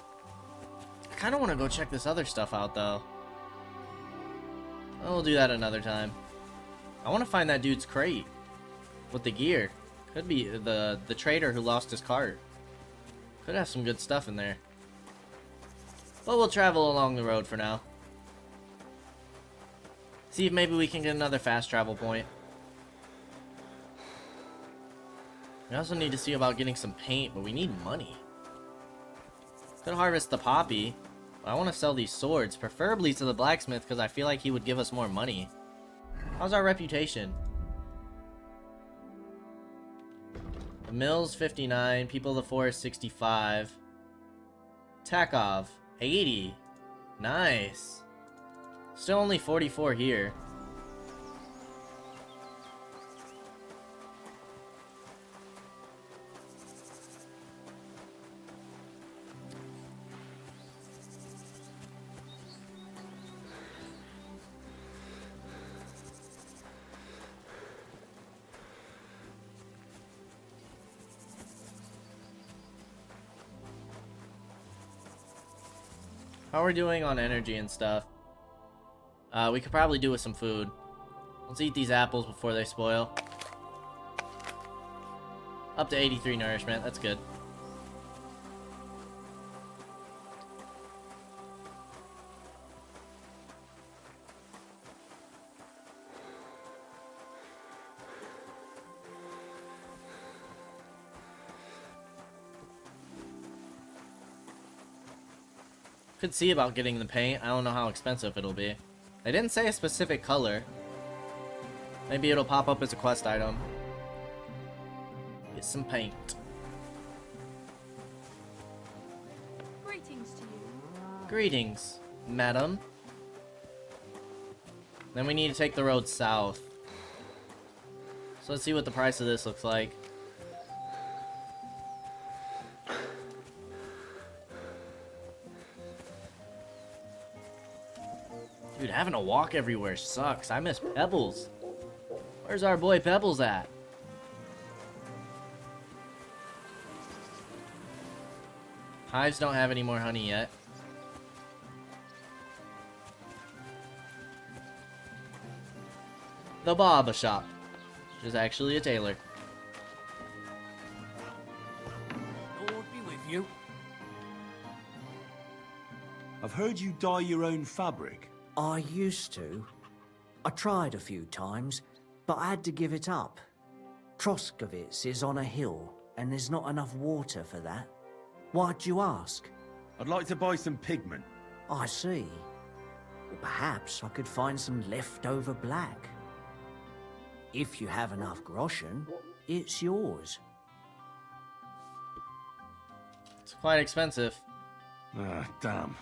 I kind of want to go check this other stuff out, though. We'll do that another time. I want to find that dude's crate with the gear. Could be the trader who lost his cart. Could have some good stuff in there. But we'll travel along the road for now. See if maybe we can get another fast travel point. We also need to see about getting some paint, but we need money. Could harvest the poppy, but I want to sell these swords, preferably to the blacksmith because I feel like he would give us more money. How's our reputation? The mill's 59, people of the forest 65. Takov 80. Nice. Still only 44 here. How are we doing on energy and stuff? We could probably do with some food. Let's eat these apples before they spoil. Up to 83 nourishment, that's good. Could see about getting the paint. I don't know how expensive it'll be. They didn't say a specific color. Maybe it'll pop up as a quest item. Get some paint. Greetings to you. Greetings, madam. Then we need to take the road south. So let's see what the price of this looks like. Dude, having to walk everywhere sucks. I miss Pebbles. Where's our boy Pebbles at? Hives don't have any more honey yet. The Barber Shop, which is actually a tailor. Lord be with you. I've heard you dye your own fabric. I used to. I tried a few times, but I had to give it up. Troskovitz is on a hill, and there's not enough water for that. Why'd you ask? I'd like to buy some pigment. I see. Well, perhaps I could find some leftover black. If you have enough groschen, it's yours. It's quite expensive. Ah, damn.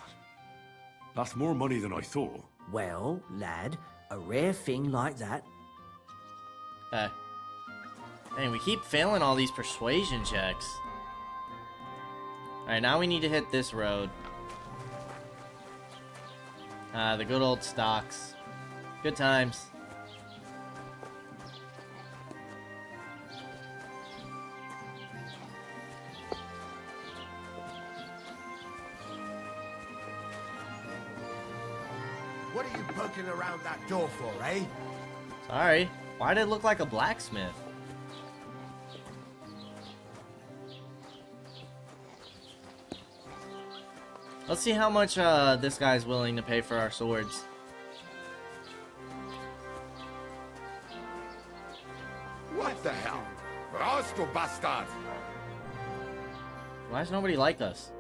That's more money than I thought. Well, lad, a rare thing like that. Eh. Dang, we keep failing all these persuasion checks. Alright, now we need to hit this road. The good old stocks. Good times. What are you poking around that door for, eh? Sorry. Why did it look like a blacksmith? Let's see how much this guy's willing to pay for our swords. What the hell? Rascal bastard! Why does nobody like us?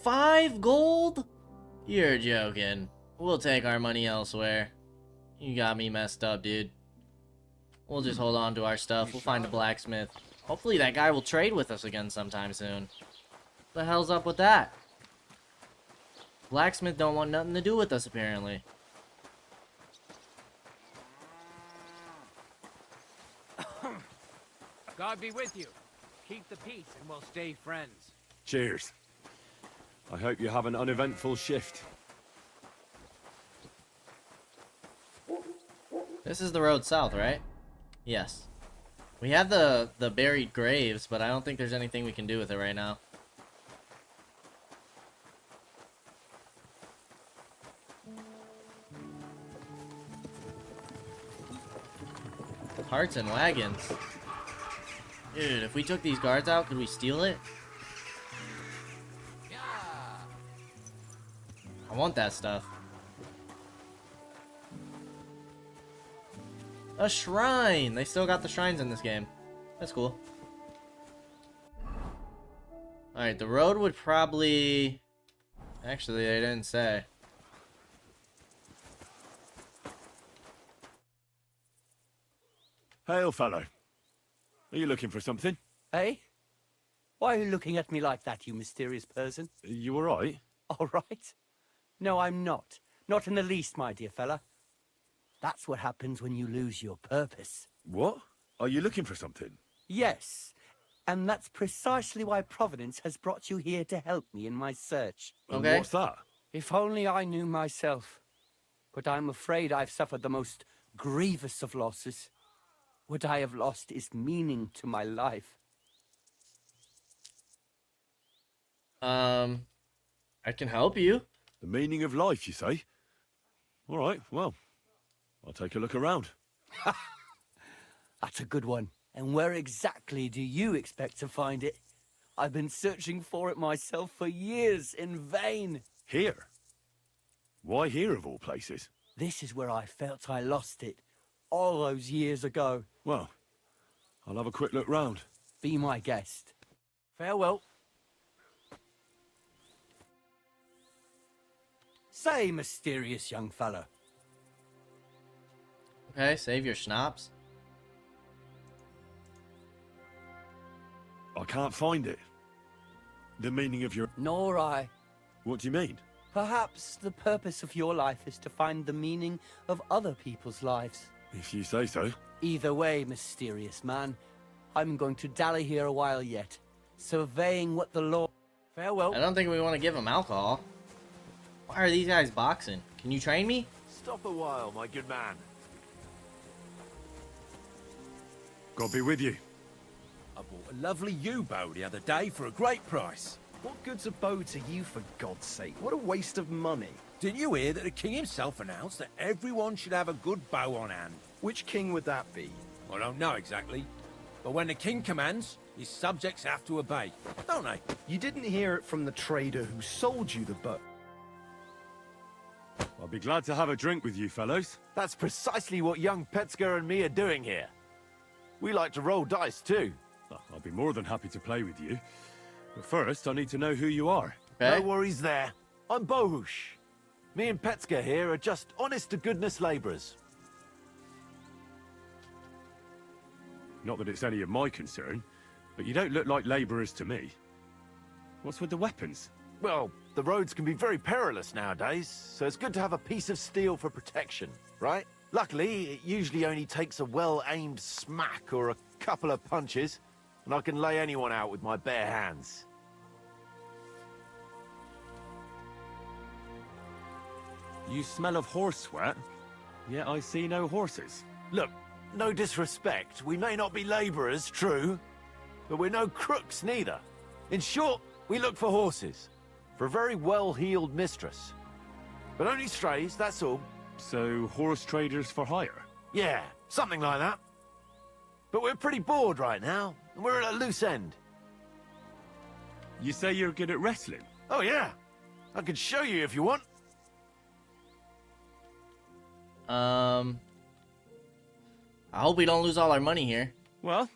$5 gold? You're joking. We'll take our money elsewhere. You got me messed up, dude. We'll just hold on to our stuff. We'll find a blacksmith. Hopefully that guy will trade with us again sometime soon. What the hell's up with that? Blacksmith don't want nothing to do with us, apparently. God be with you. Keep the peace and we'll stay friends. Cheers. I hope you have an uneventful shift. This is the road south, right? Yes. We have the buried graves, but I don't think there's anything we can do with it right now. Carts and wagons. Dude, if we took these guards out, could we steal it? I want that stuff. A shrine! They still got the shrines in this game. That's cool. Alright, the road would probably... Actually, they didn't say. Hail, fellow. Are you looking for something? Eh? Why are you looking at me like that, you mysterious person? You alright? All right. No, I'm not. Not in the least, my dear fella. That's what happens when you lose your purpose. What? Are you looking for something? Yes, and that's precisely why Providence has brought you here to help me in my search. And Okay. what's that? If only I knew myself. But I'm afraid I've suffered the most grievous of losses. What I have lost is meaning to my life. I can help you. The meaning of life, you say? Alright, well, I'll take a look around. That's a good one. And where exactly do you expect to find it? I've been searching for it myself for years in vain. Here? Why here, of all places? This is where I felt I lost it, all those years ago. Well, I'll have a quick look round. Be my guest. Farewell. Say, mysterious young fellow. Okay, save your schnapps. I can't find it. The meaning of your... Nor I. What do you mean? Perhaps the purpose of your life is to find the meaning of other people's lives. If you say so. Either way, mysterious man, I'm going to dally here a while yet, surveying what the law... Farewell. I don't think we want to give them alcohol. Why are these guys boxing? Can you train me? Stop a while, my good man. God be with you. I bought a lovely yew bow the other day for a great price. What good's a bow to you, for God's sake? What a waste of money. Didn't you hear that the king himself announced that everyone should have a good bow on hand? Which king would that be? I don't know exactly. But when the king commands, his subjects have to obey, don't they? You didn't hear it from the trader who sold you the bow. I'll be glad to have a drink with you fellows. That's precisely what young Petska and me are doing here. We like to roll dice too. Oh, I'll be more than happy to play with you. But first, I need to know who you are. Okay. No worries there. I'm Bohush. Me and Petska here are just honest-to-goodness labourers. Not that it's any of my concern, but you don't look like labourers to me. What's with the weapons? Well, the roads can be very perilous nowadays, so it's good to have a piece of steel for protection, right? Luckily, it usually only takes a well-aimed smack or a couple of punches, and I can lay anyone out with my bare hands. You smell of horse sweat, yet I see no horses. Look, no disrespect, we may not be labourers, true, but we're no crooks neither. In short, we look for horses, for a very well-heeled mistress. But only strays, that's all. So, horse traders for hire? Yeah, something like that. But we're pretty bored right now, and we're at a loose end. You say you're good at wrestling? Oh yeah, I can show you if you want. I hope we don't lose all our money here. Well,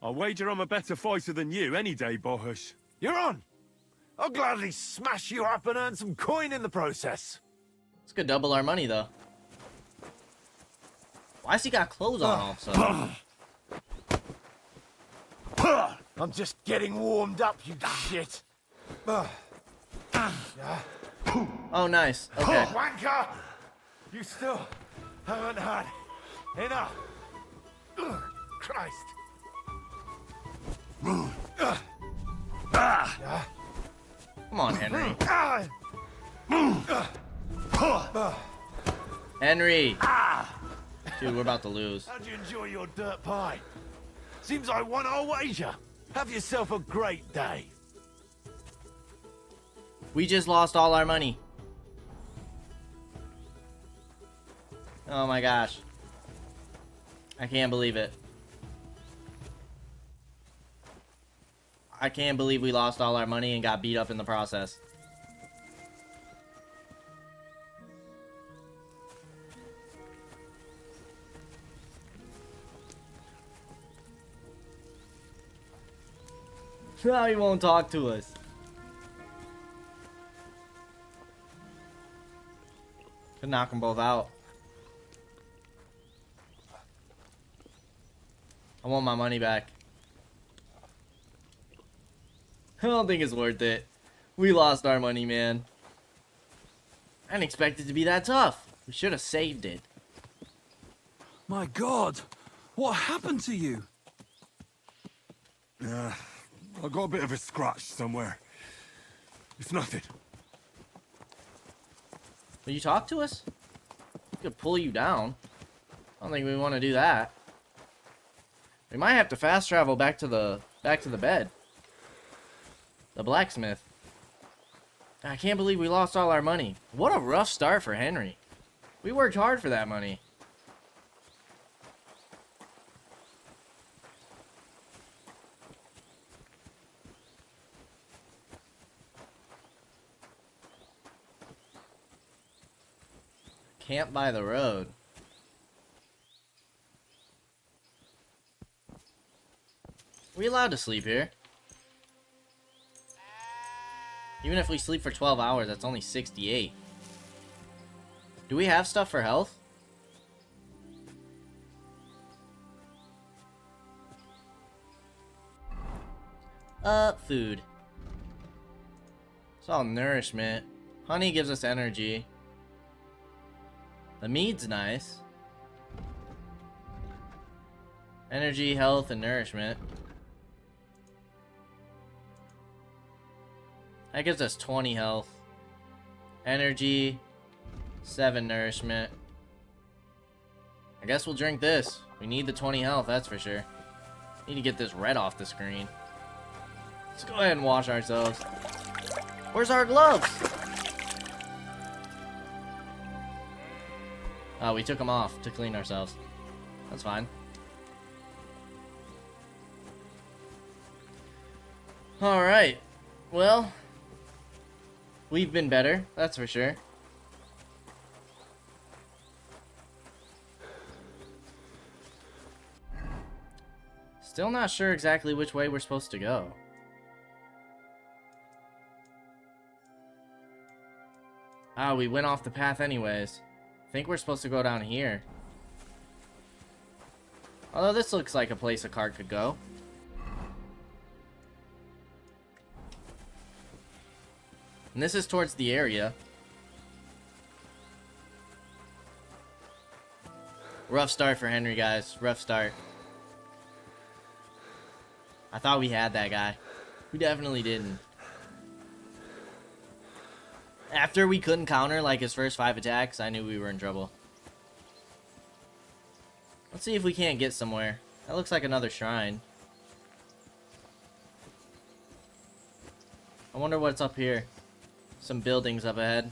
I'll wager I'm a better fighter than you any day, Bohush. You're on. I'll gladly smash you up and earn some coin in the process. This could double our money, though. Why's he got clothes on all of a sudden? I'm just getting warmed up, you shit. Oh, nice. Okay. Wanker! You still haven't had enough. Ugh, Christ. Come on, Henry. Henry! Dude, we're about to lose. How'd you enjoy your dirt pie? Seems I won our wager. Have yourself a great day. We just lost all our money. Oh my gosh. I can't believe it. I can't believe we lost all our money and got beat up in the process. Now he won't talk to us. Could knock them both out. I want my money back. I don't think it's worth it. We lost our money, man. I didn't expect it to be that tough. We should have saved it. My God, what happened to you? I got a bit of a scratch somewhere. It's nothing. Will you talk to us? We could pull you down. I don't think we want to do that. We might have to fast travel back to the bed. The blacksmith. I can't believe we lost all our money. What a rough start for Henry. We worked hard for that money. Camp by the road. Are we allowed to sleep here? Even if we sleep for 12 hours, that's only 68. Do we have stuff for health? Food. It's all nourishment. Honey gives us energy. The mead's nice. Energy, health, and nourishment. That gives us 20 health. Energy, 7 nourishment. I guess we'll drink this. We need the 20 health, that's for sure. Need to get this red off the screen. Let's go ahead and wash ourselves. Where's our gloves? Oh, we took them off to clean ourselves. That's fine. Alright. Well, we've been better, that's for sure. Still not sure exactly which way we're supposed to go. Ah, we went off the path anyways. I think we're supposed to go down here. Although this looks like a place a cart could go. And this is towards the area. Rough start for Henry, guys. Rough start. I thought we had that guy. We definitely didn't. After we couldn't counter like his first 5 attacks, I knew we were in trouble. Let's see if we can't get somewhere. That looks like another shrine. I wonder what's up here. Some buildings up ahead.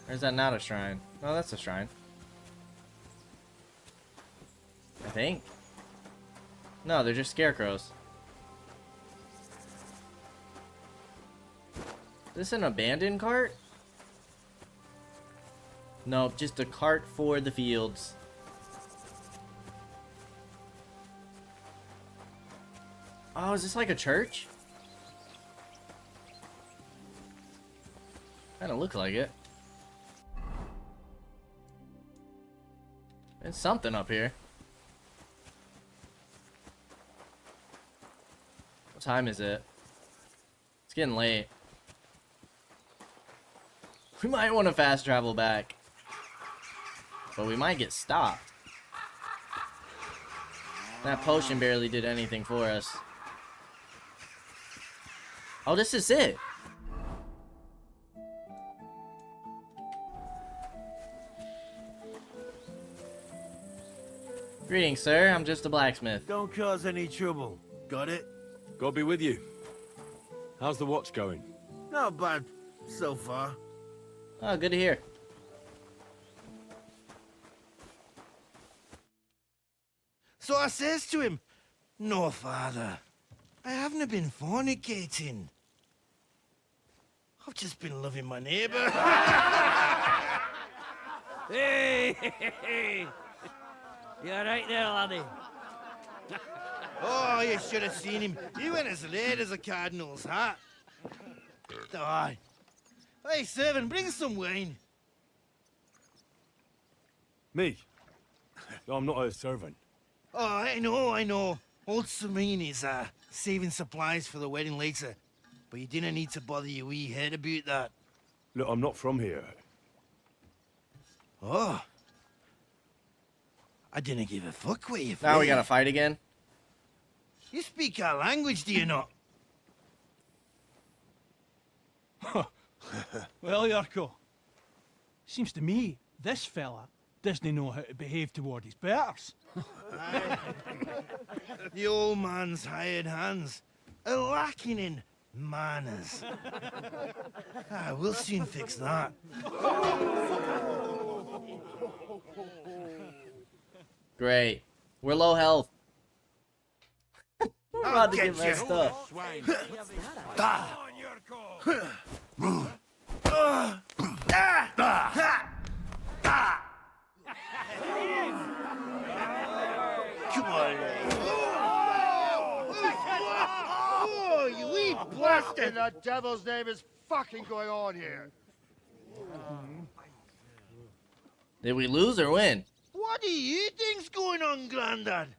Or is that not a shrine? No, that's a shrine. I think. No, they're just scarecrows. Is this an abandoned cart? No, just a cart for the fields. Oh, is this like a church? Kinda look like it. There's something up here. What time is it? It's getting late. We might want to fast travel back. But we might get stopped. That potion barely did anything for us. Oh, this is it. Greetings, sir. I'm just a blacksmith. Don't cause any trouble. Got it? God be with you. How's the watch going? Not bad so far. Oh, good to hear. So I says to him, "No, father, I haven't been fornicating. I've just been loving my neighbour." Hey! You alright there, laddie? Oh, you should have seen him. He went as late as a cardinal's hat. Aye. Hey, servant, bring some wine. Me? I'm not a servant. Oh, I know. Old Serene is saving supplies for the wedding later. But you didn't need to bother your wee head about that. Look, I'm not from here. Oh. I didn't give a fuck where you Now we from. gotta fight again. You speak our language, do you not? Well, Yarko, seems to me this fella doesn't know how to behave toward his betters. The old man's hired hands are lacking in manners. We'll soon fix that. Great. We're low health. We're about to get messed up. Come on. Oh, you wee bastard! What in the devil's name is fucking going on here? Did we lose or win? What do you think's going on, Grandad?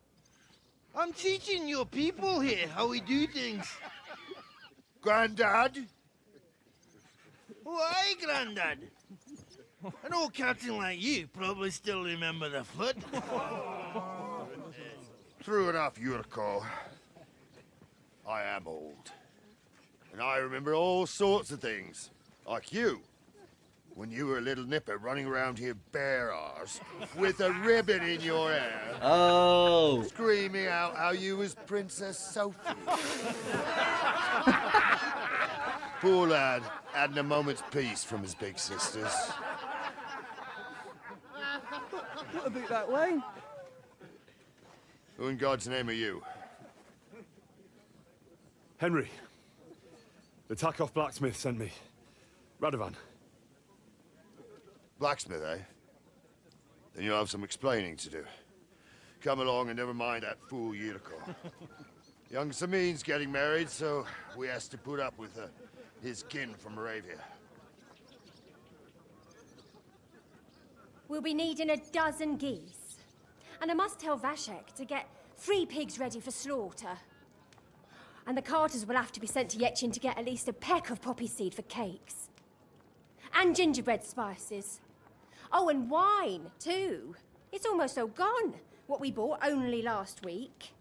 I'm teaching your people here how we do things. Grandad? Why, Grandad? An old captain like you probably still remember the flood. True enough, Yurko. I am old. And I remember all sorts of things. Like you. When you were a little nipper running around here bare arse with a ribbon in your hair. Oh. Screaming out how you was Princess Sophie. Poor lad, hadn't a moment's peace from his big sisters. What about that wine? Who in God's name are you? Henry. The Takoff blacksmith sent me. Radovan. Blacksmith, eh? Then you'll have some explaining to do. Come along and never mind that fool Yurko. Young Samin's getting married, so we has to put up with his kin from Moravia. We'll be needing a dozen geese. And I must tell Vashek to get 3 pigs ready for slaughter. And the carters will have to be sent to Yetchin to get at least a peck of poppy seed for cakes. And gingerbread spices. Oh, and wine, too. It's almost all gone, what we bought only last week.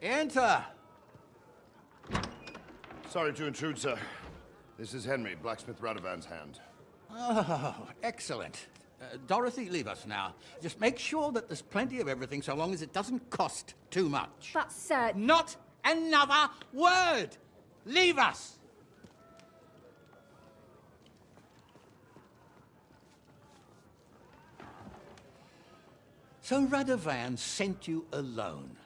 Enter! Sorry to intrude, sir. This is Henry, blacksmith Radovan's hand. Oh, excellent. Dorothy, leave us now. Just make sure that there's plenty of everything so long as it doesn't cost too much. But, sir... Not another word! Leave us! So Radovan sent you alone.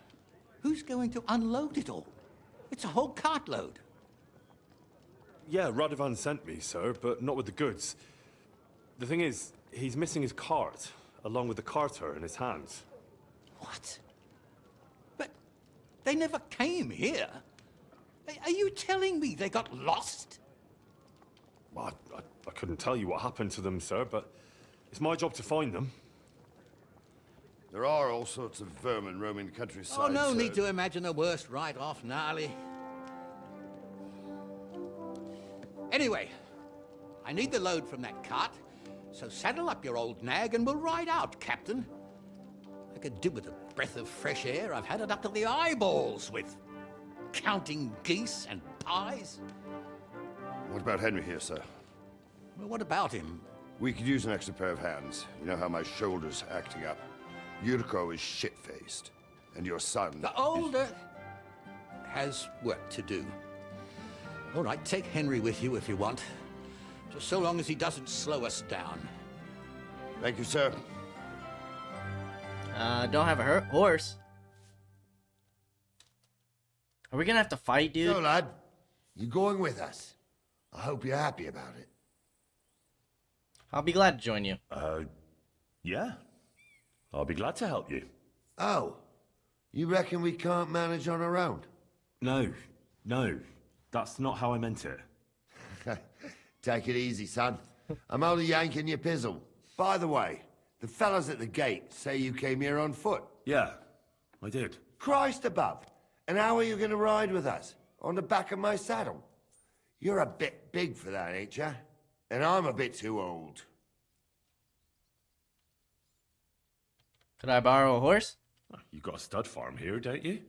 Who's going to unload it all? It's a whole cartload. Yeah, Radovan sent me, sir, but not with the goods. The thing is, he's missing his cart, along with the carter in his hands. What? But they never came here. Are you telling me they got lost? Well, I couldn't tell you what happened to them, sir, but it's my job to find them. There are all sorts of vermin roaming the countryside. Oh, no sir. need to imagine the worst right off, gnarly. Anyway, I need the load from that cart, so saddle up your old nag and we'll ride out, Captain. I could do with a breath of fresh air. I've had it up to the eyeballs with counting geese and pies. What about Henry here, sir? Well, what about him? We could use an extra pair of hands. You know how my shoulder's acting up. Yurko is shit-faced, and your son... The older has work to do. All right, take Henry with you if you want. Just so long as he doesn't slow us down. Thank you, sir. Don't have a horse. Are we gonna have to fight, dude? So, lad, you going with us? I hope you're happy about it. I'll be glad to join you. Yeah. I'll be glad to help you. Oh, you reckon we can't manage on our own? No. That's not how I meant it. Take it easy, son. I'm only yanking your pizzle. By the way, the fellas at the gate say you came here on foot. Yeah, I did. Christ above. And how are you going to ride with us? On the back of my saddle? You're a bit big for that, ain't ya? And I'm a bit too old. Could I borrow a horse? You got a stud farm here, don't you?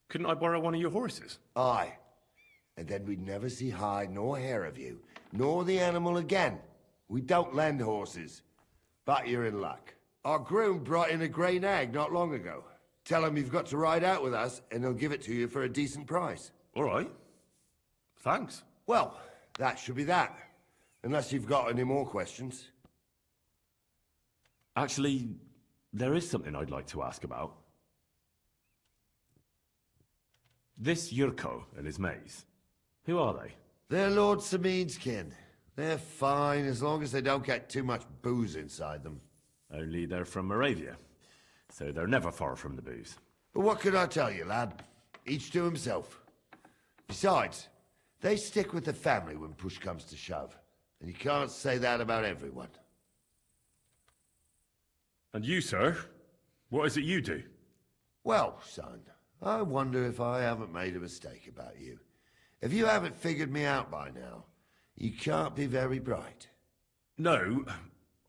Couldn't I borrow one of your horses? Aye. And then we'd never see hide nor hair of you, nor the animal again. We don't lend horses. But you're in luck. Our groom brought in a grey nag not long ago. Tell him you've got to ride out with us, and he'll give it to you for a decent price. All right. Thanks. Well, that should be that. Unless you've got any more questions. Actually, there is something I'd like to ask about. This Yurko and his mates, who are they? They're Lord Samin's kin. They're fine as long as they don't get too much booze inside them. Only they're from Moravia, so they're never far from the booze. But what can I tell you, lad? Each to himself. Besides, they stick with the family when push comes to shove. And you can't say that about everyone. And you, sir? What is it you do? Well, son, I wonder if I haven't made a mistake about you. If you haven't figured me out by now, you can't be very bright. No,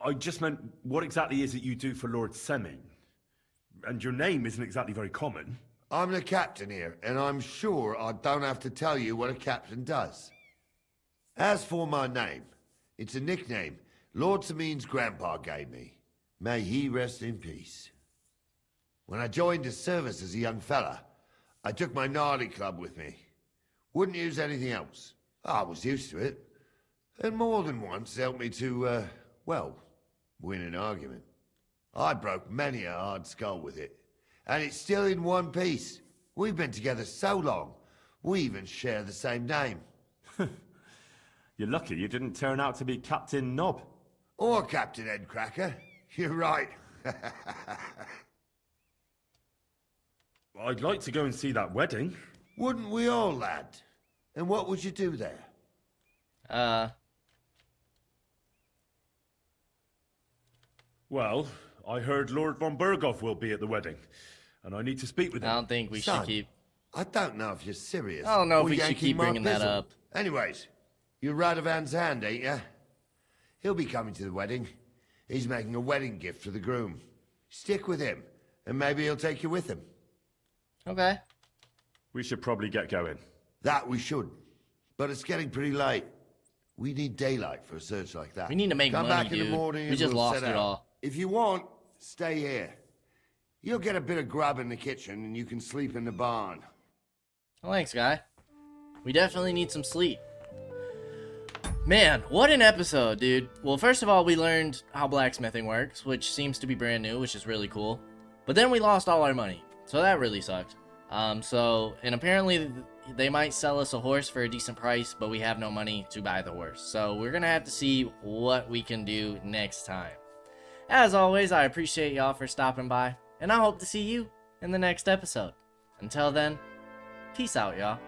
I just meant, what exactly is it you do for Lord Semin? And your name isn't exactly very common. I'm the captain here, and I'm sure I don't have to tell you what a captain does. As for my name, it's a nickname Lord Samin's grandpa gave me. May he rest in peace. When I joined his service as a young fella, I took my gnarly club with me. Wouldn't use anything else. I was used to it. And more than once helped me to, well, win an argument. I broke many a hard skull with it. And it's still in one piece. We've been together so long, we even share the same name. You're lucky you didn't turn out to be Captain Knob. Or Captain Headcracker. You're right. I'd like to go and see that wedding. Wouldn't we all, lad? And what would you do there? Well, I heard Lord von Berghoff will be at the wedding, and I need to speak with him. I don't think we should keep... I don't know if you're serious. I don't know if or we should yanking keep my bringing that pizzle. up. Anyways, you're Radovan's hand, ain't ya? He'll be coming to the wedding. He's making a wedding gift for the groom. Stick with him, and maybe he'll take you with him. Okay. We should probably get going. That we should. But it's getting pretty late. We need daylight for a search like that. We need to make Come money, back in dude. the morning We and just we'll lost set it out. all. If you want, stay here. You'll get a bit of grub in the kitchen and you can sleep in the barn. Thanks, guy. We definitely need some sleep. Man, what an episode, dude. Well, first of all, we learned how blacksmithing works, which seems to be brand new, which is really cool. But then we lost all our money, so that really sucked. And apparently they might sell us a horse for a decent price, but we have no money to buy the horse. So we're gonna have to see what we can do next time. As always, I appreciate y'all for stopping by, and I hope to see you in the next episode. Until then, peace out, y'all.